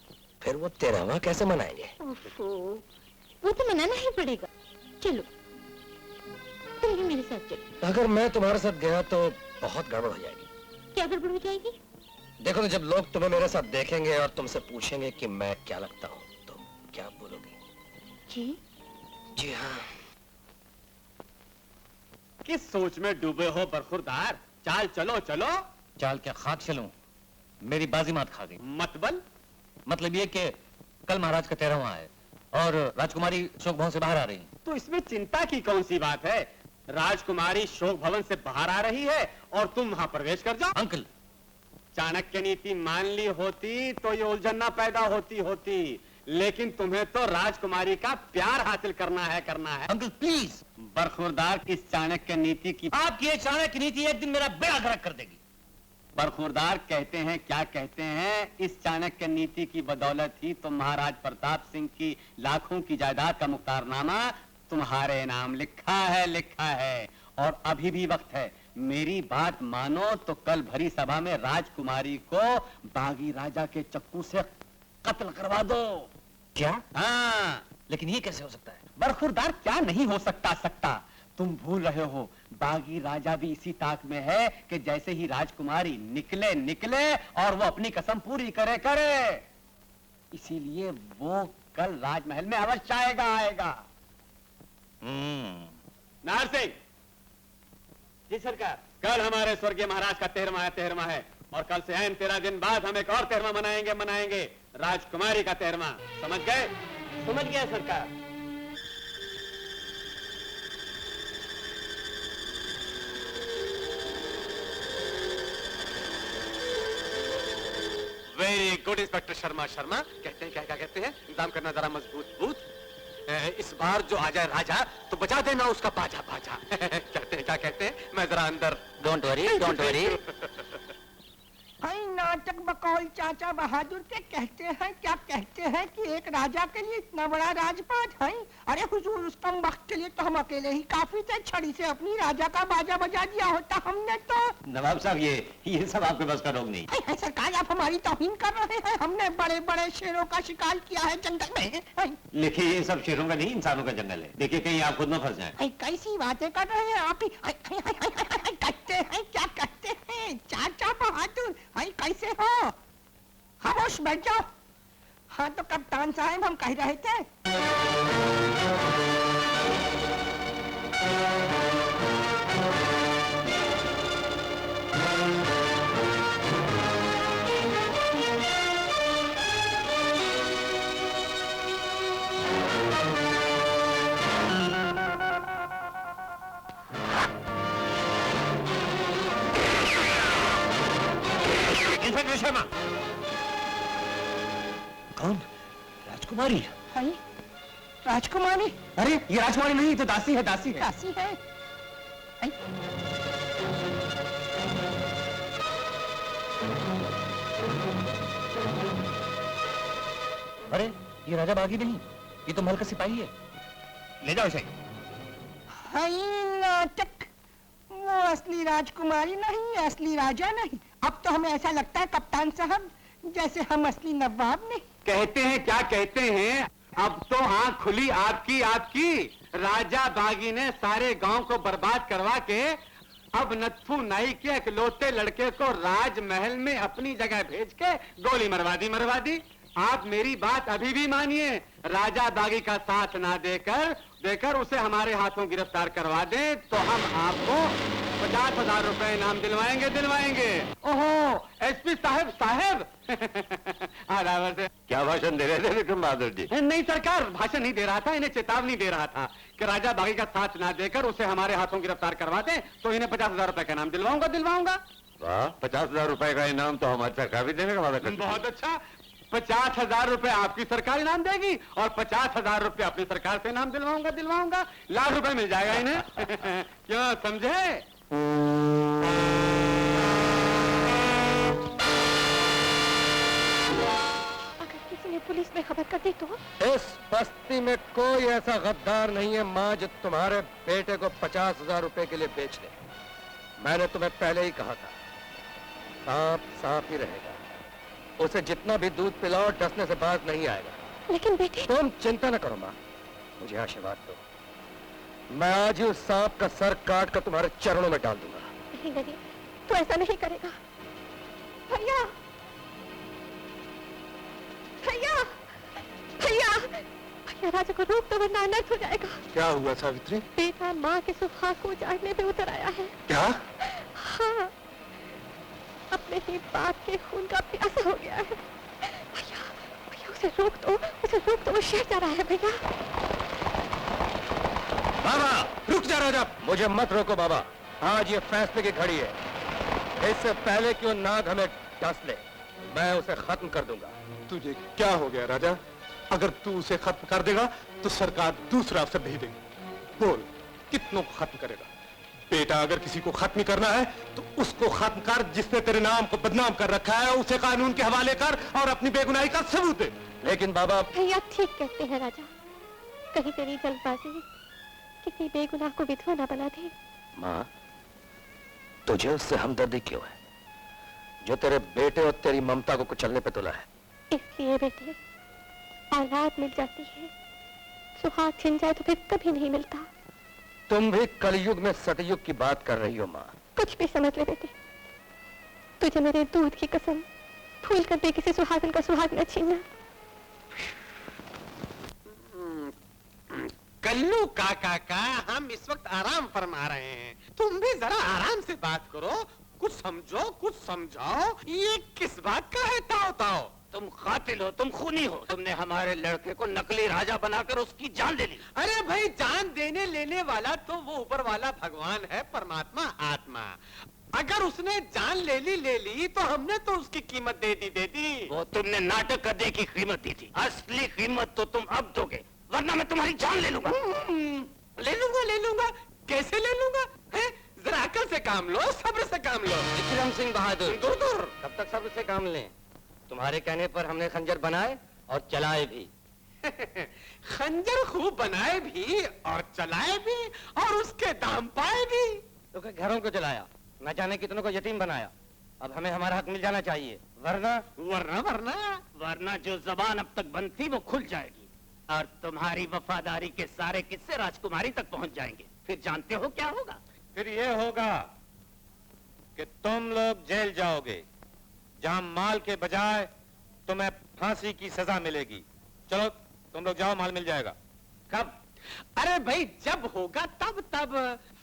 [SPEAKER 16] फिर वो 13वां कैसे मनाएंगे?
[SPEAKER 5] वो तो मनाना ही पड़ेगा। चलो तुम भी मेरे साथ चलो।
[SPEAKER 16] अगर मैं तुम्हारे साथ गया तो बहुत गड़बड़ हो जाएगी।
[SPEAKER 5] क्या गड़बड़ हो जाएगी?
[SPEAKER 16] देखो तो जब लोग तुम्हें मेरे साथ देखेंगे और तुमसे पूछेंगे कि मैं क्या लगता हूँ, तो क्या बोलोगी? जी हाँ।
[SPEAKER 4] किस सोच में डूबे हो बरखुरदार? चाल चलो चलो।
[SPEAKER 12] चाल क्या खाक चलूं? मेरी बाजी मात खा गई।
[SPEAKER 4] मतलब
[SPEAKER 12] ये कि कल महाराज का 13वां है और राजकुमारी शोक भवन से बाहर आ रही है।
[SPEAKER 4] तो इसमें चिंता की कौन सी बात है? राजकुमारी शोक भवन से बाहर आ रही है और तुम वहां प्रवेश कर जाओ।
[SPEAKER 12] अंकल,
[SPEAKER 4] चाणक्य नीति मान ली होती तो ये उलझन ना पैदा होती, लेकिन तुम्हें तो राजकुमारी का प्यार हासिल करना है।
[SPEAKER 12] Uncle please.
[SPEAKER 4] बरखुरदार, इस चाणक्य नीति की
[SPEAKER 12] आपकी ये चाणक्य नीति एक दिन मेरा बेड़ा गर्क कर देगी।
[SPEAKER 4] बरखुरदार कहते हैं, क्या कहते हैं, इस चाणक्य नीति की बदौलत ही तो महाराज प्रताप सिंह की लाखों की जायदाद का मुख्तारनामा तुम्हारे नाम लिखा है। और अभी भी वक्त है। मेरी बात मानो तो कल भरी सभा में राजकुमारी को बागी राजा के चक्कू से कत्ल करवा दो।
[SPEAKER 12] क्या?
[SPEAKER 4] हाँ।
[SPEAKER 12] लेकिन ये कैसे हो सकता है?
[SPEAKER 4] बरखुरदार, क्या नहीं हो सकता? तुम भूल रहे हो, बागी राजा भी इसी ताक में है कि जैसे ही राजकुमारी निकले और वो अपनी कसम पूरी करे। इसीलिए वो कल राजमहल में अवश्य आएगा। नाहर सिंह।
[SPEAKER 8] जी सरकार।
[SPEAKER 4] कल हमारे स्वर्गीय महाराज का 13वां है और कल से 13 दिन बाद हम एक और 13वां मनाएंगे, राजकुमारी का 13वां। समझ गए?
[SPEAKER 8] समझ गया सरकार।
[SPEAKER 4] Very good inspector Sharma. कहते हैं क्या कहते हैं? इंतजाम करना जरा मजबूत। इस बार जो आ जाए राजा तो बजा देना उसका बाजा। क्या कहते हैं? मैं जरा अंदर।
[SPEAKER 16] Don't worry.
[SPEAKER 1] नाटक बकौल चाचा बहादुर के कहते हैं कि एक राजा के लिए इतना बड़ा राजपाट है। अरे हुजूर, उस कम वक्त के लिए तो हम अकेले ही काफी थे। छड़ी से अपनी राजा का बाजा बजा दिया होता हमने तो।
[SPEAKER 7] नवाब साहब, ये सब आपके बस का रोग नहीं।
[SPEAKER 1] सरकार, आप हमारी तौहीन कर रहे हैं। हमने बड़े शेरों का शिकार किया है जंगल में।
[SPEAKER 7] देखिए, ये सब शेरों का नहीं, इंसानों का जंगल है। देखिए कहीं आप खुद न फंस जाएं।
[SPEAKER 1] कैसी बातें कर रहे हैं आप ही? क्या कहते हैं चाचा बहादुर? कैसे हो? खामोश बैठ जाओ। हाँ तो कप्तान साहब, हम कह रहे थे
[SPEAKER 12] शर्मा। कौन? राजकुमारी?
[SPEAKER 1] राजकुमारी?
[SPEAKER 12] अरे ये राजकुमारी नहीं, तो दासी है।
[SPEAKER 1] दासी है।
[SPEAKER 12] अरे ये राजा बागी नहीं, ये तो महल का सिपाही है। ले जाओ इसे।
[SPEAKER 1] नाटक। वो असली राजकुमारी नहीं, असली राजा नहीं। अब तो हमें ऐसा लगता है कप्तान साहब जैसे हम असली नवाब नहीं।
[SPEAKER 4] कहते हैं, क्या कहते हैं, अब तो आंख खुली आपकी। राजा बागी ने सारे गांव को बर्बाद करवा के अब नत्थू नाई के इकलौते लड़के को राजमहल में अपनी जगह भेज के गोली मरवा दी। आप मेरी बात अभी भी मानिए। राजा बागी का साथ ना देकर उसे हमारे हाथों गिरफ्तार करवा दें तो हम आपको 50,000 रुपए इनाम दिलवाएंगे। ओहो, एसपी साहब।
[SPEAKER 7] क्या भाषण दे रहे थे विक्रम बहादुर जी?
[SPEAKER 4] नहीं सरकार, भाषण नहीं दे रहा था, इन्हें चेतावनी दे रहा था कि राजा बागी का साथ ना देकर उसे हमारे हाथों गिरफ्तार करवा दें तो इन्हें 50,000 रुपए का इनाम दिलवाऊंगा।
[SPEAKER 7] वाह, 50,000 रुपए का इनाम तो हमारी सरकार भी देने का वादा करती है।
[SPEAKER 4] बहुत अच्छा। 50,000 रुपए आपकी सरकार इनाम देगी और 50,000 रुपए अपनी सरकार से इनाम दिलवाऊंगा। लाख रुपए मिल जाएगा इन्हें। क्यों, समझे?
[SPEAKER 9] पुलिस में खबर कर दी तो?
[SPEAKER 3] इस बस्ती में कोई ऐसा गद्दार नहीं है माँ जो तुम्हारे बेटे को 50,000 रुपए के लिए बेच ले। मैंने तुम्हें पहले ही कहा था, सांप सांप ही रहेगा, उसे जितना भी दूध पिलाओ डसने से बाज नहीं आएगा।
[SPEAKER 9] लेकिन बेटे,
[SPEAKER 3] तुम चिंता न करो माँ, मुझे आशीर्वाद दो, मैं आज ही उस सांप का सर काट कर तुम्हारे चरणों में डाल दूंगा।
[SPEAKER 9] नहीं नहीं, तू ऐसा नहीं करेगा। भैया भैया भैया भैया, राजा को रोक दो वरना अनर्थ हो जाएगा।
[SPEAKER 11] क्या हुआ सावित्री?
[SPEAKER 9] बेटा माँ के सुहाग को उजाड़ने पे उतर आया है।
[SPEAKER 11] क्या?
[SPEAKER 9] हाँ, अपने ही बाप के खून का प्यासा हो गया है। भैया भैया, उसे रोक दो, उसे रोक दो, वो शहर जा रहा है। भैया
[SPEAKER 3] बाबा रुक जा राजा, मुझे मत रोको बाबा, आज ये फैसले की घड़ी है। इससे पहले कि वो नाग हमें डस ले, मैं उसे खत्म कर दूंगा।
[SPEAKER 11] तुझे क्या हो गया राजा? अगर तू उसे खत्म कर देगा तो सरकार दूसरा अफसर भेज देगी। बोल, कितनों को खत्म करेगा? बेटा, अगर किसी को खत्म करना है तो उसको खत्म कर जिसने तेरे नाम को बदनाम कर रखा है, उसे कानून के हवाले कर और अपनी बेगुनाही का सबूत दे।
[SPEAKER 3] लेकिन बाबा,
[SPEAKER 9] भैया ठीक कहते हैं राजा, कहीं तेरी जल्दबाजी किसी बेगुनाह को विधवा न बना दे।
[SPEAKER 3] माँ, तुझे उससे हमदर्दी क्यों है जो तेरे बेटे और तेरी ममता को कुचलने पे तुला है?
[SPEAKER 9] इसलिए बेटे, औलाद मिल जाती है, सुहाग छिन जाए तो फिर कभी नहीं मिलता।
[SPEAKER 3] तुम भी कलयुग में सतयुग की बात कर रही हो माँ।
[SPEAKER 9] कुछ भी समझ ले बेटे, तुझे मेरे दूध की कसम, भूल कर भी किसी सुहागन का सुहाग न छीनना।
[SPEAKER 4] कल्लू काका का हम इस वक्त आराम फरमा रहे हैं, तुम भी जरा आराम से बात करो, कुछ समझो कुछ समझाओ। ये किस बात का है ताओ ताओ?
[SPEAKER 15] तुम कातिल हो, तुम खूनी हो, तुमने हमारे लड़के को नकली राजा बनाकर उसकी जान ले ली।
[SPEAKER 4] अरे भाई, जान देने लेने वाला तो वो ऊपर वाला भगवान है, परमात्मा आत्मा। अगर उसने जान ले ली तो हमने तो उसकी कीमत दे दी।
[SPEAKER 15] वो तुमने नाटक करने की कीमत दी थी, असली कीमत तो तुम अब दोगे, वरना मैं तुम्हारी जान ले लूंगा।
[SPEAKER 4] ले लूंगा, कैसे ले लूंगा? जरा अकल से काम लो, सब्र से काम लो।
[SPEAKER 12] विक्रम सिंह बहादुर,
[SPEAKER 4] दूर
[SPEAKER 12] कब तक सब्र से काम लें? तुम्हारे कहने पर हमने खंजर बनाए और चलाए भी।
[SPEAKER 4] खंजर खूब बनाए भी और चलाए भी और उसके दाम पाए भी।
[SPEAKER 12] तो क्या घरों को जलाया, न जाने कितनों को यतीम बनाया। अब हमें हमारा हक मिल जाना चाहिए,
[SPEAKER 15] वरना जो जबान अब तक बंद थी वो खुल जाएगी और तुम्हारी वफादारी के सारे किस्से राजकुमारी तक पहुंच जाएंगे। फिर जानते हो क्या होगा?
[SPEAKER 3] फिर ये होगा कि तुम लोग जेल जाओगे, जहां माल के बजाय तुम्हें फांसी की सजा मिलेगी। चलो तुम लोग जाओ, माल मिल जाएगा।
[SPEAKER 4] कब? अरे भाई, जब होगा तब।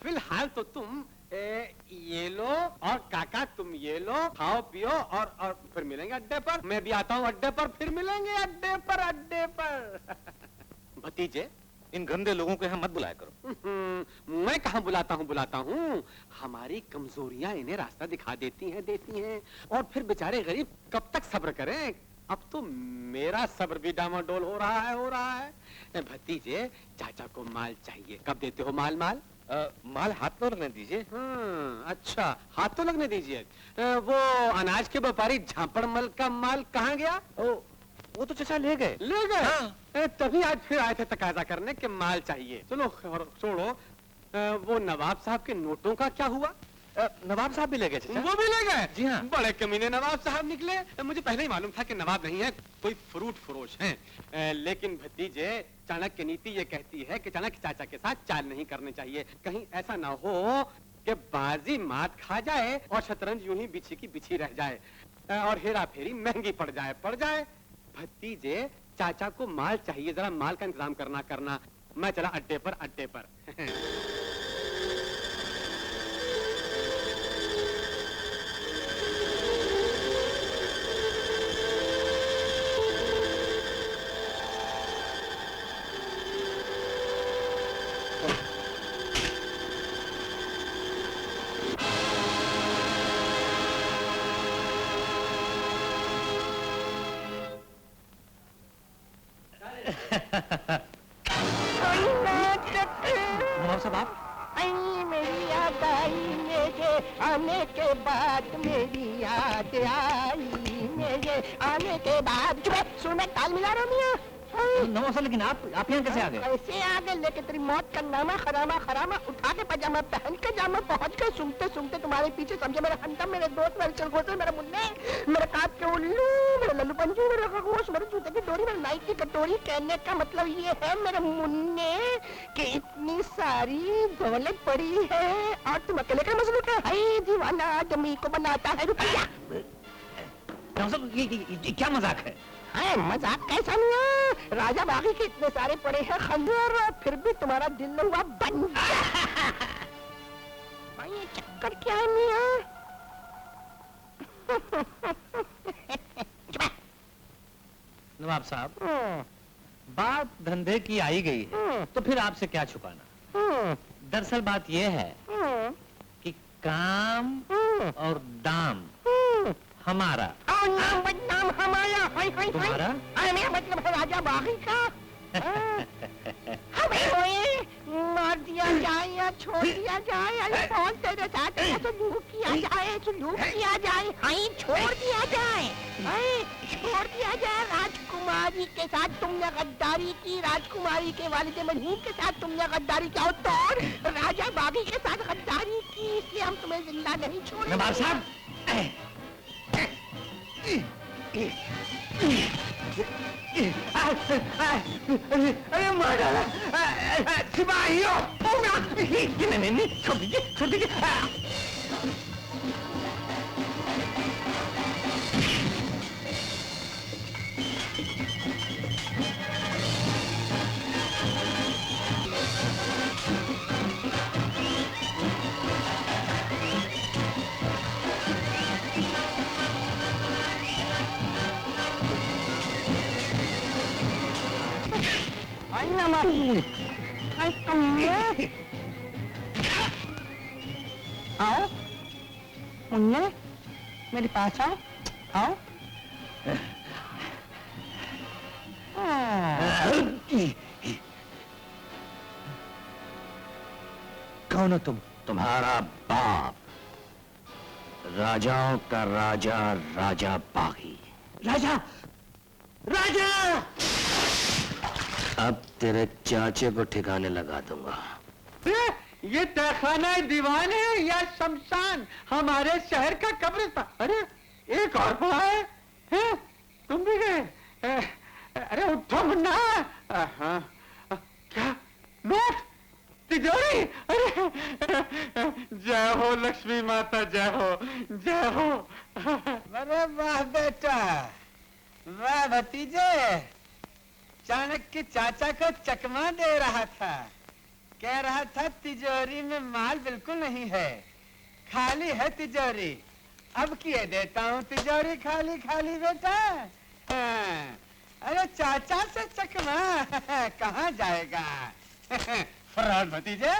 [SPEAKER 4] फिलहाल तो तुम ये लो और काका तुम ये लो, खाओ पियो और फिर मिलेंगे अड्डे पर। मैं भी आता हूँ अड्डे पर, फिर मिलेंगे अड्डे पर।
[SPEAKER 3] भतीजे, इन गंदे लोगों को यहाँ मत बुलाया करो।
[SPEAKER 4] मैं कहाँ बुलाता हूँ। हमारी कमजोरियां इन्हें रास्ता दिखा देती हैं और फिर बेचारे गरीब कब तक सब्र करें। अब तो मेरा सब्र भी डामाडोल हो रहा है। भतीजे, चाचा को माल चाहिए, कब देते हो माल?
[SPEAKER 3] माल हाथ तो लगने दीजिए।
[SPEAKER 4] अच्छा, हाथ तो लगने दीजिए। वो अनाज के व्यापारी झापड़मल का माल कहाँ गया?
[SPEAKER 3] वो तो चाचा ले गए।
[SPEAKER 4] हाँ। तभी आज फिर आए थे तकाजा करने के माल चाहिए। चलो छोड़ो, वो नवाब साहब के नोटों का क्या हुआ?
[SPEAKER 3] नवाब साहब भी ले गए चाचा।
[SPEAKER 4] वो भी ले गए?
[SPEAKER 3] जी हाँ।
[SPEAKER 4] बड़े कमीने नवाब साहब निकले। मुझे पहले ही मालूम था कि नवाब नहीं है, कोई फ्रूट फरोश हैं। लेकिन भतीजे, चाणक्य नीति ये कहती है कि चाणक्य चाचा के साथ चाल नहीं करनी चाहिए। कहीं ऐसा ना हो कि बाजी मात खा जाए और शतरंज यूं ही बिछी की बिछी रह जाए और हेरा फेरी महंगी पड़ जाए। भतीजे, चाचा को माल चाहिए, जरा माल का इंतजाम करना। मैं चला अड्डे पर।
[SPEAKER 1] मेरी याद आई मेरे आने के बाद, मेरी याद आई मेरे आने के बाद। सुन मैं ताल मिला रहा हूँ मियाँ।
[SPEAKER 12] नमस्ते, लेकिन आप यहाँ कैसे आ गए?
[SPEAKER 1] कैसे आ गए? लेके तेरी मौत का नामा खरामा खरामा उठा के पजामा पहन के जामा पहुँच गए सूंघते सूंघते तुम्हारे पीछे। समझे मेरा हंतम, मेरे दोस्त, मेरे चलगोटे, मेरे मुन्ने, मेरे काप के उल्लू, मेरे लल्लू पंजू, मेरे खरगोश, मेरे जूते की डोरी, मेरे नाइट की कटोरी। कहने का मतलब ये है मेरे मुन्ने कि इतनी सारी दौलत पड़ी है और तुम अकेले का मसलू का है दीवाना जमी को बनाता है रुपया।
[SPEAKER 12] ये क्या मजाक है?
[SPEAKER 1] हाँ, मजाक कैसा नहीं? राजा बागी के इतने सारे पड़े हैं खंजर, फिर भी तुम्हारा दिल न हुआ बन। ये चक्कर क्या है मियाँ?
[SPEAKER 12] नवाब साहब, बात धंधे की आई गई है तो फिर आपसे क्या छुपाना। दरअसल बात यह है कि काम और दाम हमारा।
[SPEAKER 1] नाम बदनाम हमारा। हाय हाय
[SPEAKER 12] तुम्हारा?
[SPEAKER 1] हाय, मेरा मतलब है राजा बागी का। हमें मार दिया जाए या छोड़ दिया जाए, अरे कौन तेरे साथ है? सुलूक किया जाए, सुलूक किया जाए, हाय छोड़ दिया जाए, हाय छोड़ दिया जाए। राजकुमारी के साथ तुमने गद्दारी की, राजकुमारी के वालिद मजहूम के साथ तुमने गद्दारी किया और राजा बागी के साथ गद्दारी की, इसलिए हम तुम्हें जिंदा नहीं छोड़ेंगे।
[SPEAKER 12] नवाब साहब,
[SPEAKER 1] अरे मार डाला सिपाहियों। नहीं, छोड़ दीजिए, छोड़ दीजिए। आओ मुन्ने, मेरे पास आओ, आओ।
[SPEAKER 12] कौन हो तुम?
[SPEAKER 16] तुम्हारा बाप, राजाओं का राजा, राजा बागी।
[SPEAKER 1] राजा, राजा!
[SPEAKER 16] अब तेरे चाचे को ठिकाने लगा दूंगा।
[SPEAKER 10] ये तहखाना दीवान है या शमशान? हमारे शहर का कब्रिस्तान। अरे एक और पड़ा है, हैं? तुम भी गए? अरे उठो मुन्ना। क्या नोट, तिजोरी? अरे जय हो लक्ष्मी माता, जय हो, जय हो।
[SPEAKER 17] अरे वाह बेटा, वाह भतीजे। चाणक्य चाचा को चकमा दे रहा था, कह रहा था तिजोरी में माल बिल्कुल नहीं है, खाली है तिजोरी। अब किए देता हूँ तिजोरी खाली खाली बेटा। हाँ। अरे चाचा से चकमा कहाँ जाएगा? फरार भतीजे।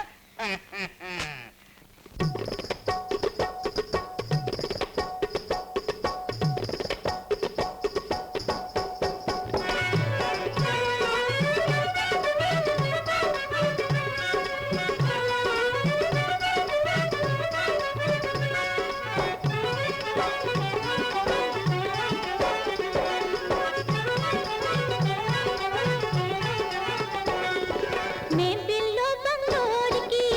[SPEAKER 13] मैं बिल्लो बंगलोर की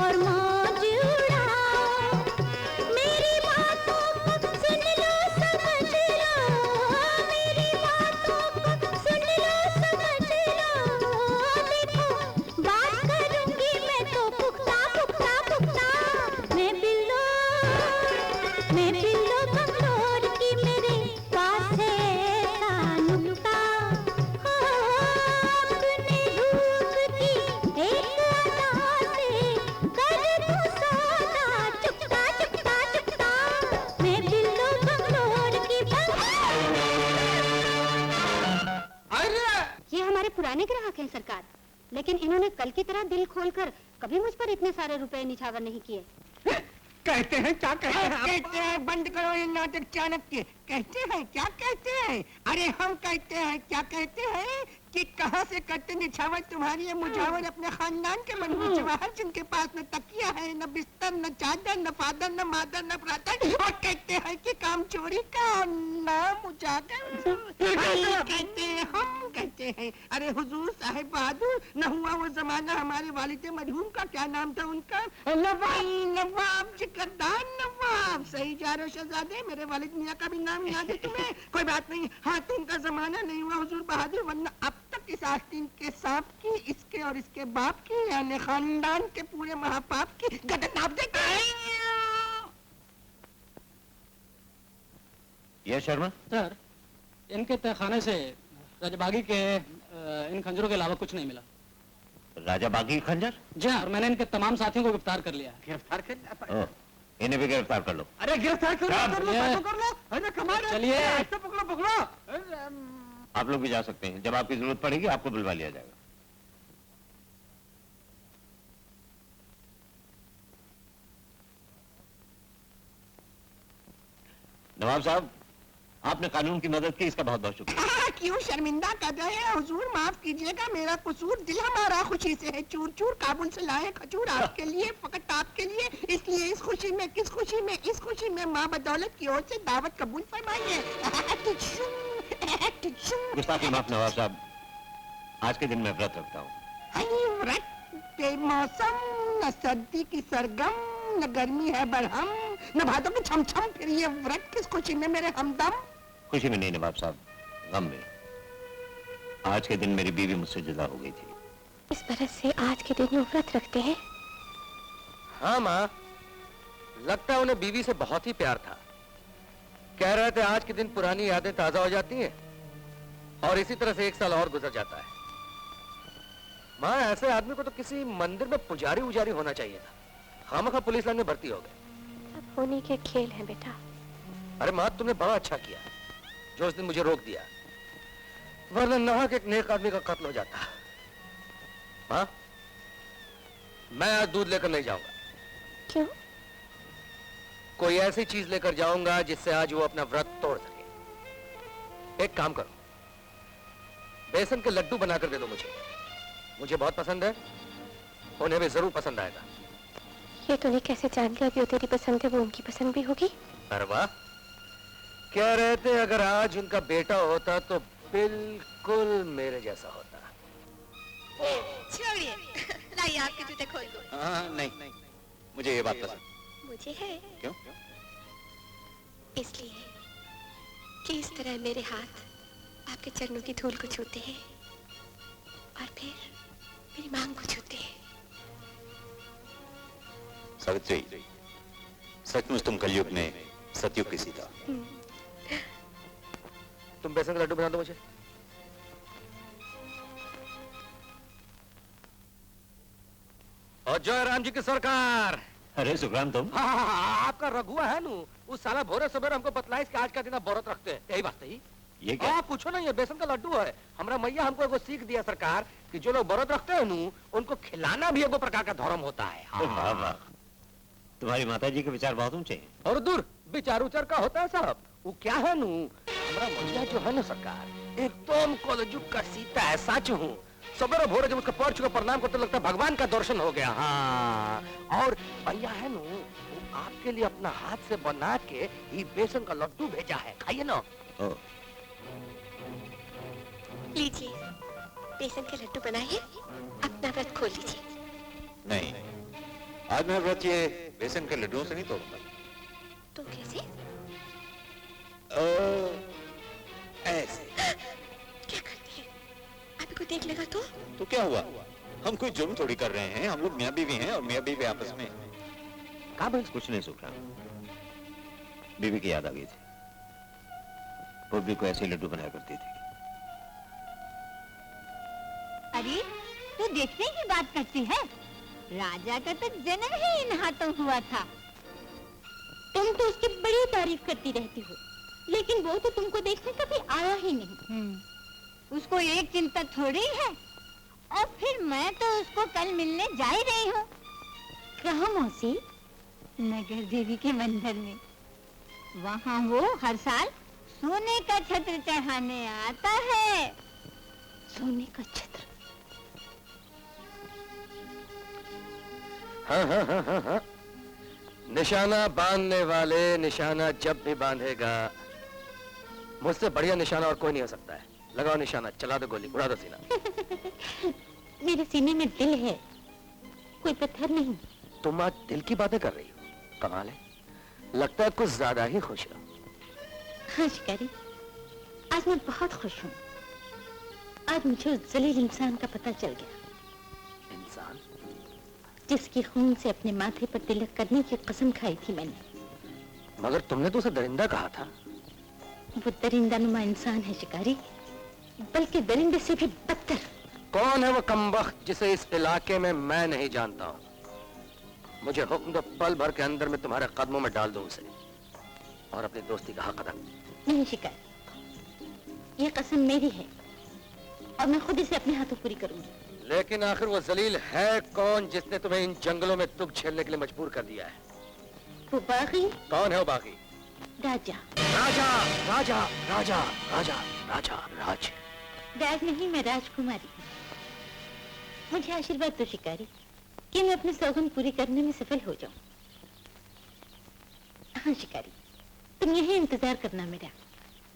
[SPEAKER 13] और मौज उड़ाओ। मेरी बातों को सुन लो समझ लो, मेरी बातों को सुन लो समझ लो। देखो बात करूंगी मैं तो पुख्ता पुख्ता पुख्ता। मैं बिल्लो बंगलोर की, मेरे पास है ऐसा नुक्ता। हो अपने रूप की एक अदा से कर दूं सौदा चुकता चुकता चुकता। मैं बिल्लो बंगलोर की
[SPEAKER 5] ये हमारे पुराने ग्राहक हैं सरकार, लेकिन इन्होंने कल की तरह दिल खोलकर कभी मुझ पर इतने सारे रुपए निछावर नहीं किए।
[SPEAKER 1] कहते हैं क्या कहते हैं? कहते हैं बंद करो ये नाटक चाणक्य। कहते हैं क्या कहते हैं? अरे हम कहते हैं क्या कहते हैं कि कहाँ से करते निछावर तुम्हारी ये मुझावर अपने खानदान के मनहूस जवाहर, जिनके पास न तकिया है, न बिस्तर, न चादर, न फादर, न मादर, न ब्रादर। और कहते हैं कि काम चोरी का और नाम उजागर। कहते हैं हम कहते हैं। अरे हुजूर साहिब बहादुर, न हुआ वो जमाना हमारे वालिद मरहूम का, क्या नाम था उनका? नवाब जिकरदार नवाब। सही जा रहे हो शहजादे, मेरे वालिद मियाँ का भी नाम याद है तुम्हें? कोई बात नहीं, हाँ तो उनका जमाना नहीं हुआ हुजूर बहादुर, वरना अब तक इस आस्तीन के सांप की, इसके और इसके बाप की, यानी खानदान के पूरे महापाप की गदर नाप देते हैं।
[SPEAKER 7] ये शर्मा
[SPEAKER 14] सर, इनके तहखाने से रजबागी के इन खंजरों के अलावा कुछ नहीं मिला।
[SPEAKER 7] राजा बागी खंजर?
[SPEAKER 14] जी हाँ, और मैंने इनके तमाम साथियों को गिरफ्तार कर लिया है।
[SPEAKER 10] गिरफ्तार कर?
[SPEAKER 7] ओ, इन्हें भी गिरफ्तार कर लो।
[SPEAKER 10] अरे गिरफ्तार कर लो। अरे कमाल है।
[SPEAKER 14] चलिए।
[SPEAKER 10] ऐसे पकड़ो पकड़ो।
[SPEAKER 7] आप लोग भी जा सकते हैं, जब आपकी जरूरत पड़ेगी आपको बुलवा लिया जाएगा। नवाब साहब, आपने कानून की मदद की, इसका बहुत बहुत शुक्रिया।
[SPEAKER 1] क्यों शर्मिंदा कर रहे हैं हुजूर? माफ कीजिएगा, मेरा कसूर। दिल हमारा खुशी से है चूर चूर काबुल से लाए खजूर आपके लिए, फकत आपके लिए। इसलिए इस खुशी में, किस खुशी में, इस खुशी में माँ बदौलत की ओर से दावत कबूल फरमाइए।
[SPEAKER 7] गुस्ताखी माफ नवाब साहब, आज के दिन मैं व्रत रखता हूँ।
[SPEAKER 1] व्रत बेमौसम, न सर्दी की सरगम, न गर्मी है बरहम, न भादों की छमछम। फिर ये व्रत किस खुशी में मेरे हमदम?
[SPEAKER 7] खुशी में नहीं नवाब साहब, गम में। आज के दिन मेरी बीवी मुझसे जुदा हो गई थी।
[SPEAKER 9] इस बरस से आज के दिन वो व्रत रखते हैं।
[SPEAKER 16] हाँ माँ, लगता है उन्हें बीवी से बहुत ही प्यार था। कह रहे थे आज के दिन पुरानी यादें ताजा हो जाती हैं और इसी तरह से एक साल और गुजर जाता है। माँ, ऐसे आदमी को तो किसी मंदिर में पुजारी उजारी होना चाहिए था। खामखा पुलिस लाइन में भर्ती हो गए।
[SPEAKER 9] सब होने के खेल हैं बेटा।
[SPEAKER 16] अरे माँ, तुमने बड़ा अच्छा किया जो उस दिन मुझे रोक दिया, वरना नाहक एक नेक आदमी का कत्ल हो जाता। माँ, मैं आज दूध लेकर नहीं जाऊंगा।
[SPEAKER 9] क्यों?
[SPEAKER 16] कोई ऐसी चीज लेकर जाऊंगा जिससे आज वो अपना व्रत तोड़ सके। एक काम करो, बेसन के लड्डू बनाकर दे दो मुझे बहुत पसंद है, उन्हें भी जरूर पसंद आएगा।
[SPEAKER 9] ये तूने कैसे जान लिया कि वो तेरी पसंद है, वो उनकी पसंद भी होगी?
[SPEAKER 16] अरे वाह, कह रहे थे अगर आज उनका बेटा होता तो बिल्कुल मेरे जैसा होता।
[SPEAKER 9] छोड़िए, लाइए आपके जूते खोल दो।
[SPEAKER 7] हाँ, नहीं, मुझे ये बात पसंद।
[SPEAKER 9] मुझे है।
[SPEAKER 7] क्यों?
[SPEAKER 9] इसलिए कि इस तरह मेरे हाथ आपके चरणों की धूल को छूते हैं और फिर मेरी मांग को छूते हैं।
[SPEAKER 7] सावित्री, सचमुच तुम कलयुग में सतयुग की सीता।
[SPEAKER 16] तुम बेसन का लड्डू बना दो मुझे। और जय राम जी की सरकार।
[SPEAKER 7] अरे सुखराम तुम?
[SPEAKER 16] हाँ, आपका रघुआ है नू, उस साला भोरे सवेरे हमको बतलाई कि आज का दिन आप व्रत रखते हैं। यही बात है।
[SPEAKER 7] ये क्या?
[SPEAKER 16] पूछो ना, ये बेसन का लड्डू है। हमारा मैया हमको एगो सीख दिया सरकार कि जो लोग व्रत रखते हैं नू, उनको खिलाना भी एगो प्रकार का धर्म होता है।
[SPEAKER 7] वाह वाह, तुम्हारी माता जी के विचार बहुत ऊंचे हैं।
[SPEAKER 16] और दूर विचार उचार का होता है साहब। वो क्या है नू, हमारा मैया जो है ना सरकार, एकदम कलयुग का सीता है। सच हूँ, सवेरे भोरे जब उसका पैर छू प्रणाम करते लगता है भगवान का दर्शन हो गया। हाँ, और भैया है नू, वो आपके लिए अपना हाथ से बना के ये बेसन का लड्डू भेजा है, खाइए ना।
[SPEAKER 9] लीजिए, बेसन के लड्डू बनाइए, अपना व्रत खोल लीजिए।
[SPEAKER 7] नहीं, आज मैं व्रत ये बेसन के लड्डुओं से नहीं तोड़ूंगा।
[SPEAKER 9] तो कैसे?
[SPEAKER 7] ऐसे।
[SPEAKER 9] क्या करती है? अभी कोई देख लेगा तो
[SPEAKER 7] क्या हुआ? हम कोई जुर्म थोड़ी कर रहे हैं, हम लोग मियाँ बीवी हैं और मियाँ बीवी आपस में।
[SPEAKER 18] कुछ नहीं सूखा, बीवी की याद आ गई थी। पूर्वी को ऐसे लड्डू बनाया करती थी।
[SPEAKER 6] अरे तू देखने की बात करती है? राजा का तो जन्म ही इन हाथों हुआ था।
[SPEAKER 9] तुम तो उसकी बड़ी तारीफ करती रहती हो, लेकिन वो तो तुमको देखने कभी आया ही नहीं।
[SPEAKER 6] उसको एक चिंता थोड़ी है। और फिर मैं तो उसको कल मिलने जा ही रही हूँ।
[SPEAKER 9] कहाँ मौसी?
[SPEAKER 6] नगर देवी के मंदिर में। वहाँ वो हर साल सोने का छत्र चढ़ाने आता है।
[SPEAKER 9] सोने का छत्र?
[SPEAKER 16] हाँ। निशाना बांधने वाले निशाना जब भी बांधेगा, मुझसे बढ़िया निशाना और कोई नहीं हो सकता है। लगाओ निशाना, चला दो गोली, उड़ा दो सीना।
[SPEAKER 9] मेरे सीने में दिल है, कोई पत्थर नहीं।
[SPEAKER 16] तुम आज दिल की बातें कर रही हो, कमाल है। लगता है कुछ ज्यादा ही खुश हो।
[SPEAKER 9] हाँ शिकारी, आज मैं बहुत खुश हूँ। आज मुझे उस जलील इंसान का पता चल गया।
[SPEAKER 16] इंसान?
[SPEAKER 9] जिसकी खून से अपने माथे पर तिलक करने की कसम खाई थी मैंने।
[SPEAKER 16] मगर तुमने तो उसे दरिंदा कहा था।
[SPEAKER 9] वो दरिंदा नुमा इंसान है शिकारी, बल्कि दरिंदे से भी बदतर।
[SPEAKER 16] कौन है वो कमबख्त जिसे इस इलाके में मैं नहीं जानता हूँ? मुझे हुक्म दो, पल भर के अंदर में तुम्हारे कदमों में डाल दूं उसे और अपनी दोस्ती का हक अदा।
[SPEAKER 9] नहीं शिकारी, ये कसम मेरी है और मैं खुद इसे अपने हाथों पूरी करूंगी।
[SPEAKER 16] लेकिन आखिर वो जलील है कौन जिसने तुम्हें इन जंगलों में तुक झेलने के लिए मजबूर कर दिया है?
[SPEAKER 9] वो बागी।
[SPEAKER 16] कौन है वो बागी?
[SPEAKER 9] राजा।
[SPEAKER 16] राजा राजा राजा राजा राजा राज।
[SPEAKER 9] राज नहीं, मैं राजकुमारी। मुझे आशीर्वाद दो शिकारी कि मैं अपनी सौगंध पूरी करने में सफल हो जाऊं। हाँ शिकारी, तुम यही इंतजार करना मेरा।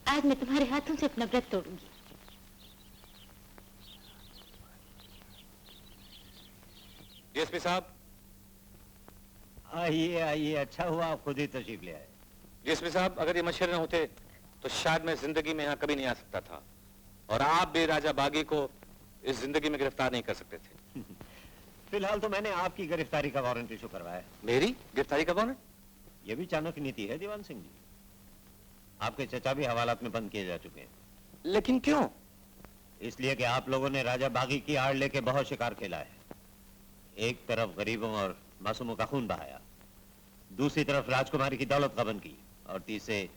[SPEAKER 9] आज मैं तुम्हारे हाथों से अपना व्रत तोड़ूंगी।
[SPEAKER 7] डीएसपी साहब।
[SPEAKER 18] आइए आइए, अच्छा हुआ आप खुद ही तशरीफ ले आए।
[SPEAKER 7] डीएसपी साहब, अगर ये मशवरे न होते तो शायद मैं जिंदगी में यहाँ कभी नहीं आ सकता था और आप भी राजा बागी को इस जिंदगी में गिरफ्तार नहीं कर सकते थे।
[SPEAKER 18] फिलहाल तो मैंने आपकी गिरफ्तारी का वारंट इशू करवाया।
[SPEAKER 7] मेरी गिरफ्तारी का वारंट?
[SPEAKER 18] यह भी चाणक्य नीति है दीवान सिंह जी। आपके चचा भी हवालात में बंद किए जा चुके हैं।
[SPEAKER 7] लेकिन क्यों?
[SPEAKER 18] इसलिए कि आप लोगों ने राजा बागी की आड़ लेके बहुत शिकार खेला है। एक तरफ गरीबों और मासूमों का खून बहाया, दूसरी तरफ राजकुमारी की दौलत गबन की और तीसरे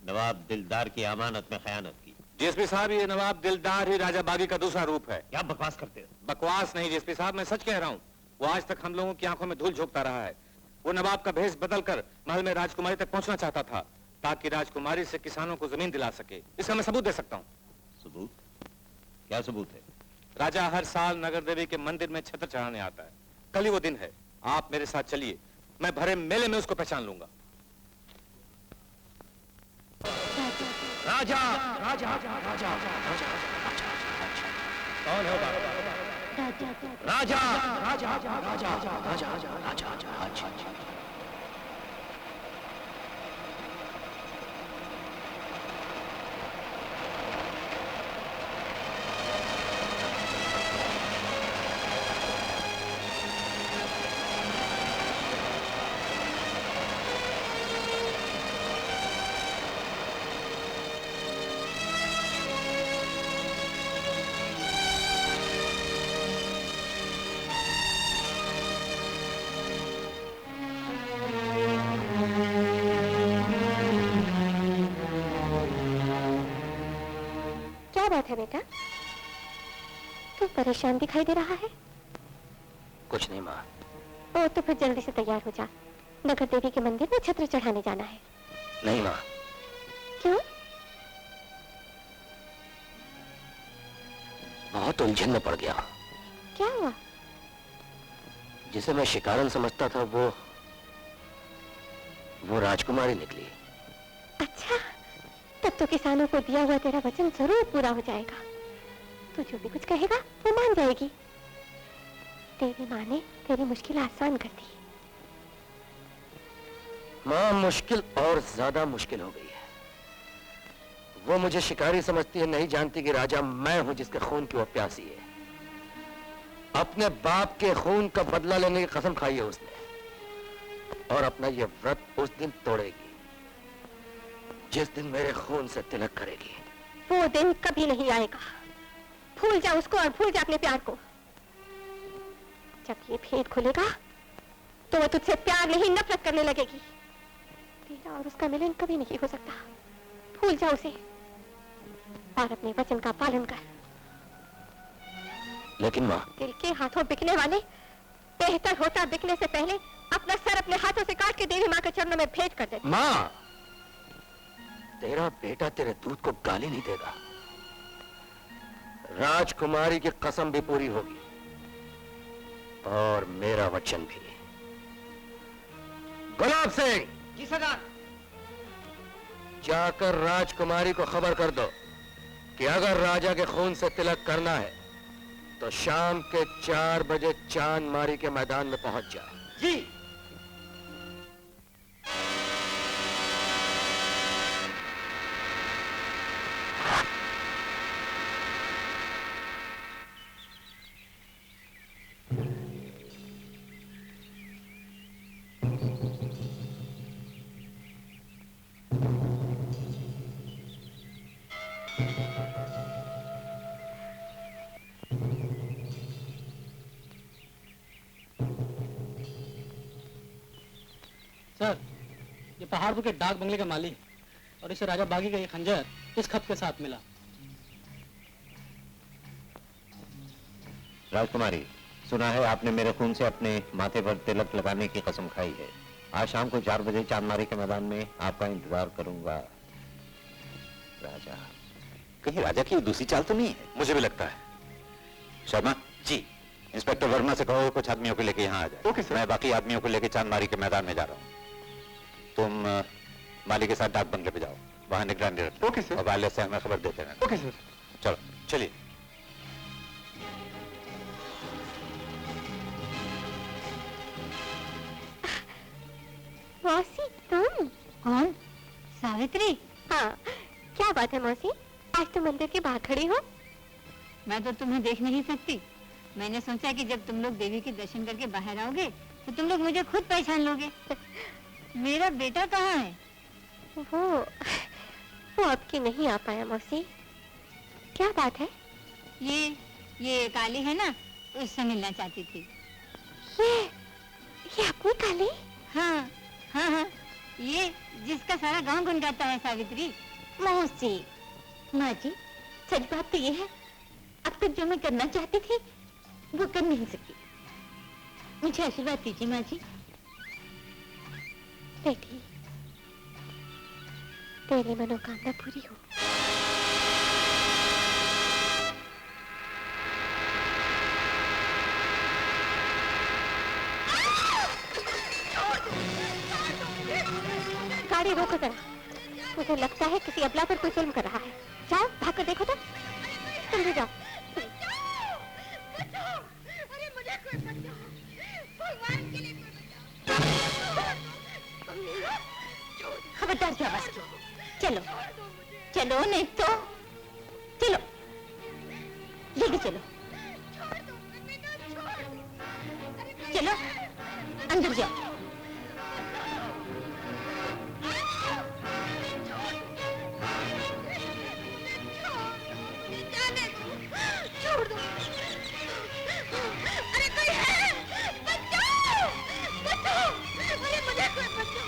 [SPEAKER 18] नवाब दिलदार की अमानत में खयानत की।
[SPEAKER 7] डीएसपी साहब, ये नवाब दिलदार ही राजा बागी का दूसरा रूप है।
[SPEAKER 18] क्या बकवास करते हो?
[SPEAKER 7] बकवास नहीं डीएसपी साहब, मैं सच कह रहा हूँ। वो आज तक हम लोगों की आंखों में धूल झोंकता रहा है। वो नवाब का भेष बदलकर महल में राजकुमारी तक पहुंचना चाहता था ताकि राजकुमारी से किसानों को जमीन दिला सके। इसका मैं सबूत दे सकता हूँ।
[SPEAKER 18] सबूत? क्या सबूत है?
[SPEAKER 7] राजा हर साल नगर देवी के मंदिर में छत्र चढ़ाने आता है। कल ही वो दिन है। आप मेरे साथ चलिए, मैं भरे मेले में उसको पहचान लूंगा।
[SPEAKER 16] राजा राजा राजा राजा कौन है
[SPEAKER 9] राजा
[SPEAKER 16] राजा राजा राजा राजा राजा राजा।
[SPEAKER 9] है बेटा, तू परेशान दिखाई दे रहा है।
[SPEAKER 16] कुछ नहीं माँ।
[SPEAKER 9] ओ तो फिर जल्दी से तैयार हो जा, नगर देवी के मंदिर में छत्र चढ़ाने जाना है।
[SPEAKER 16] नहीं माँ।
[SPEAKER 9] क्यों?
[SPEAKER 16] बहुत उलझन में पड़ गया।
[SPEAKER 9] क्या हुआ?
[SPEAKER 16] जिसे मैं शिकारन समझता था वो राजकुमारी निकली।
[SPEAKER 9] अच्छा, तब तो किसानों को दिया हुआ तेरा वचन जरूर पूरा हो जाएगा। तू जो भी कुछ कहेगा वो मान जाएगी। तेरी माँ ने तेरी मुश्किल आसान कर दी।
[SPEAKER 16] माँ, मुश्किल और ज्यादा मुश्किल हो गई है। वो मुझे शिकारी समझती है, नहीं जानती कि राजा मैं हूं जिसके खून की वो प्यासी है। अपने बाप के खून का बदला लेने की कसम खाई है उसने, और अपना ये व्रत उस दिन तोड़ेगी जिस दिन मेरे खून से तिलक करेगी।
[SPEAKER 9] वो दिन कभी नहीं आएगा। भूल जा उसको और भूल जा अपने प्यार को। जब ये भेद खुलेगा तो वो तुझसे प्यार नहीं नफरत करने लगेगी। तेरा और उसका मिलन कभी नहीं हो सकता। भूल जा उसे और अपने वचन का पालन कर।
[SPEAKER 16] लेकिन माँ,
[SPEAKER 9] दिल के हाथों बिकने वाले बेहतर होता बिकने से पहले अपना सर अपने हाथों से काट के देवी माँ के चरणों में भेंट कर दे।
[SPEAKER 16] माँ, तेरा बेटा तेरे दूध को गाली नहीं देगा। राजकुमारी की कसम भी पूरी होगी और मेरा वचन भी। गुलाब सिंह!
[SPEAKER 12] जी सरदार।
[SPEAKER 16] जाकर राजकुमारी को खबर कर दो कि अगर राजा के खून से तिलक करना है तो शाम के 4 बजे चांदमारी के मैदान में पहुंच जाए।
[SPEAKER 12] जी।
[SPEAKER 14] सर, ये पहाड़पुर के डाक बंगले का माली है और इसे राजा बागी का ये खंजर इस खत के साथ मिला।
[SPEAKER 18] राजकुमारी, सुना है आपने मेरे खून से अपने माथे पर तिलक लगाने की कसम खाई है। आज शाम को 4 बजे चांदमारी के मैदान में आपका इंतजार करूंगा।
[SPEAKER 7] राजा, कहीं राजा की दूसरी चाल तो नहीं है? मुझे भी लगता है। शर्मा जी, इंस्पेक्टर वर्मा से कहो कुछ आदमियों को लेके यहाँ आ जाए। Okay sir. मैं बाकी आदमियों को लेके चांदमारी के मैदान में जा रहा हूँ। तुम माली के साथ डाक बंगले पे जाओ, वहां निगरानी रखो। Okay sir. और वाले से हमें खबर देते रहना। Okay sir. चलो चलिए।
[SPEAKER 9] मौसी तुम?
[SPEAKER 6] कौन? सावित्री?
[SPEAKER 9] हाँ, क्या बात है मौसी, आज तुम मंदिर के बाहर खड़ी हो?
[SPEAKER 6] मैं तो तुम्हें देख नहीं सकती। मैंने सोचा कि जब तुम लोग देवी के दर्शन करके बाहर आओगे तो तुम लोग मुझे खुद पहचान लोगे। मेरा बेटा कहाँ है?
[SPEAKER 9] वो आपकी नहीं आ पाया मौसी। क्या बात है?
[SPEAKER 6] ये काली है ना, उससे मिलना चाहती थी।
[SPEAKER 9] ये अपनी काली?
[SPEAKER 6] हाँ हाँ हाँ, ये जिसका सारा गांव गुनगाता है सावित्री।
[SPEAKER 9] मौसी, माँ जी, सच बात तो ये है, अब तक जो मैं करना चाहती थी वो कर नहीं सकी। मुझे आशीर्वाद दीजिए माँ जी। बेटी, तेरी मनोकामना पूरी हो। गाड़ी रोको जरा, मुझे लगता है किसी अबला पर कोई जुल्म कर रहा है। जाओ भाग कर देखो तो। तुम भी जाओ। खबरदार क्या बस क्यों? चलो चलो, नहीं तो चलो, लेके चलो चलो, अंदर जाओ। छोड़ दो। अरे कोई है, बचाओ, बचाओ, अरे मुझे कोई बचाओ,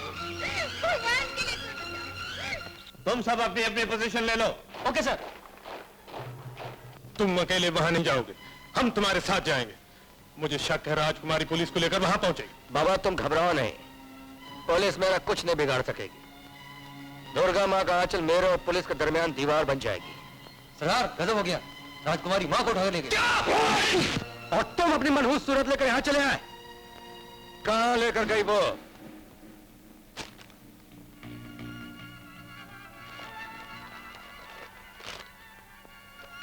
[SPEAKER 9] भगवान के लिए कोई बचाओ।
[SPEAKER 11] तुम सब अपनी अपनी पोजीशन ले लो।
[SPEAKER 14] Okay sir.
[SPEAKER 11] तुम अकेले वहां नहीं जाओगे, हम तुम्हारे साथ जाएंगे। मुझे शक है राजकुमारी पुलिस को लेकर वहां पहुंचेगी।
[SPEAKER 16] बाबा तुम घबराओ नहीं, पुलिस मेरा कुछ नहीं बिगाड़ सकेगी। दुर्गा माँ का आंचल मेरे और पुलिस के दरमियान दीवार बन जाएगी।
[SPEAKER 12] सरदार, गजब हो गया, राजकुमारी माँ को उठा ले गए।
[SPEAKER 16] और तुम अपनी मनहूस सूरत लेकर यहाँ चले आए। कहाँ लेकर गई वो?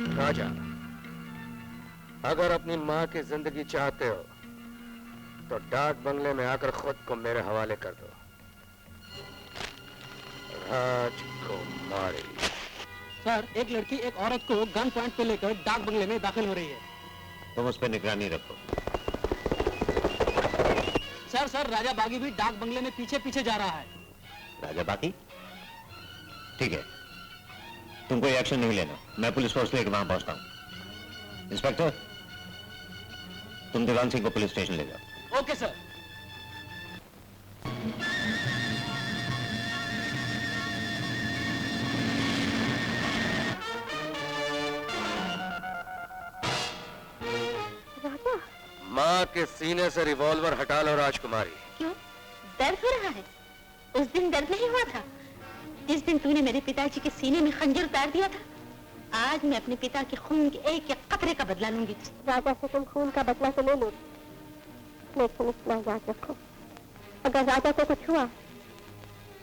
[SPEAKER 16] राजा, अगर अपनी माँ की जिंदगी चाहते हो तो डाक बंगले में आकर खुद को मेरे हवाले कर दो। राजकुमारी।
[SPEAKER 14] सर, एक लड़की एक औरत को गन पॉइंट पे लेकर डाक बंगले में दाखिल हो रही है।
[SPEAKER 18] तुम उस पर निगरानी रखो।
[SPEAKER 14] सर, राजा बागी भी डाक बंगले में पीछे पीछे जा रहा है।
[SPEAKER 18] राजा बाकी? ठीक है, तुम कोई एक्शन नहीं लेना, मैं पुलिस फोर्स लेकर वहां पहुंचता हूं। इंस्पेक्टर, तुम दीवान सिंह को पुलिस स्टेशन ले जाओ।
[SPEAKER 14] Okay sir.
[SPEAKER 16] माँ के सीने से रिवॉल्वर हटा लो राजकुमारी।
[SPEAKER 5] क्यों? दर्द हो रहा है? उस दिन दर्द नहीं हुआ था जिस दिन तूने मेरे पिताजी के सीने में खंजर उतार दिया था? आज मैं अपने पिता के खून के एक एक कतरे का बदला लूंगी।
[SPEAKER 9] राजा से तुम खून का बदला तो ले लो, लेकिन इतना याद रखो, अगर राजा को कुछ हुआ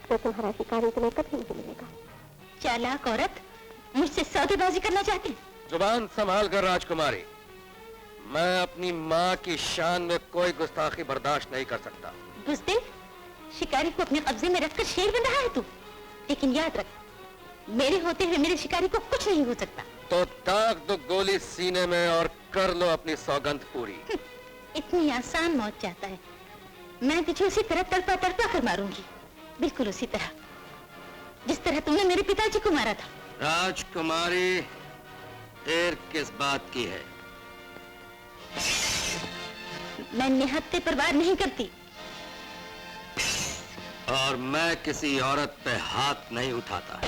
[SPEAKER 9] तो तुम्हारा शिकारी तुम्हें कभी नहीं मिलेगा।
[SPEAKER 5] चालाक औरत, मुझसे सौदेबाजी करना चाहती है?
[SPEAKER 16] जुबान संभाल कर राजकुमारी, मैं अपनी माँ की शान में कोई गुस्ताखी बर्दाश्त नहीं कर सकता।
[SPEAKER 5] बुज़दिल, शिकारी को अपने कब्जे में रखकर शेर बन रहा है तू। लेकिन याद रख, मेरे होते हुए मेरे शिकारी को कुछ नहीं हो सकता।
[SPEAKER 16] तो दाग दो गोली सीने में और कर लो अपनी सौगंध पूरी।
[SPEAKER 5] इतनी आसान मौत चाहता है? मैं तुझे उसी तरह तड़पा तड़पा कर मारूंगी, बिल्कुल उसी तरह जिस तरह तुमने मेरे पिताजी को मारा था।
[SPEAKER 16] राजकुमारी, देर किस बात की है?
[SPEAKER 5] मैं निहत्थे पर वार नहीं करती।
[SPEAKER 16] और मैं किसी औरत पे हाथ नहीं उठाता।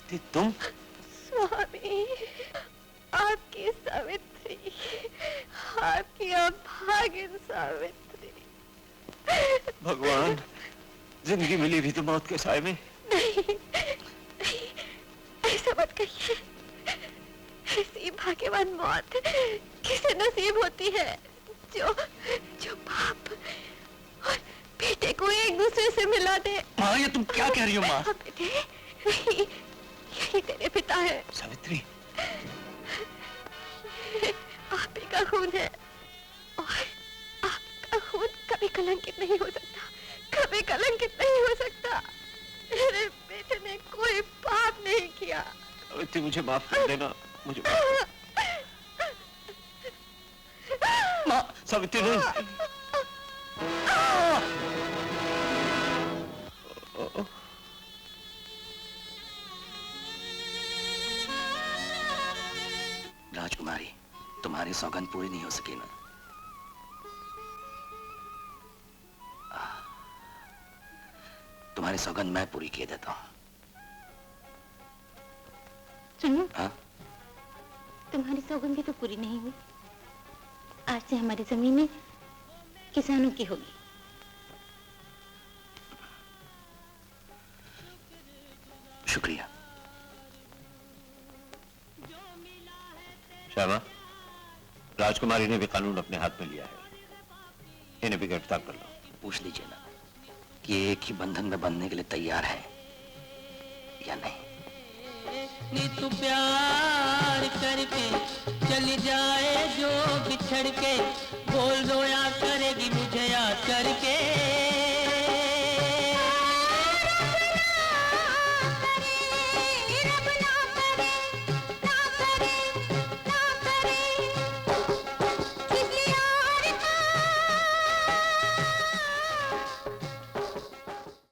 [SPEAKER 18] सवित्री, तुम?
[SPEAKER 9] स्वामी, आपकी सावित्री, आपकी अभागिन सावित्री।
[SPEAKER 18] भगवान, जिंदगी मिली भी तो मौत के साए में।
[SPEAKER 9] नहीं, नहीं, ऐसा मत कहिए। ऐसी भाग्यवान मौत किसे नसीब होती है जो जो बाप और बेटे को एक दूसरे से मिला दे।
[SPEAKER 18] माँ, ये तुम क्या कह रही हो माँ?
[SPEAKER 9] बेटे, ये वही तेरे पिता है।
[SPEAKER 18] सावित्री,
[SPEAKER 9] आप ही का खून है और आपका खून कभी कलंकित नहीं हो सकता, कभी कलंकित नहीं हो सकता। मेरे बेटे ने कोई पाप नहीं किया।
[SPEAKER 18] सावित्री मुझे माफ कर देना, मुझे माँ, सावित्री नहीं।
[SPEAKER 15] राजकुमारी, तुम्हारी सौगंध पूरी नहीं हो सकी ना? तुम्हारी सौगंध मैं पूरी किए देता हूँ।
[SPEAKER 9] सुनो,
[SPEAKER 15] हाँ?
[SPEAKER 9] तुम्हारी सौगंध भी तो पूरी नहीं हुई। आज से हमारी जमीनें किसानों की होगी।
[SPEAKER 15] शुक्रिया।
[SPEAKER 18] श्यामा, राजकुमारी ने भी कानून अपने हाथ में लिया है, इन्हें भी गिरफ्तार कर लो।
[SPEAKER 15] पूछ लीजिए ना कि ये एक ही बंधन में बंधने के लिए तैयार है या नहीं।
[SPEAKER 14] नी तू प्यार करके चली जाए जो बिछड़ के, बोल रोया करेगी मुझे याद करके।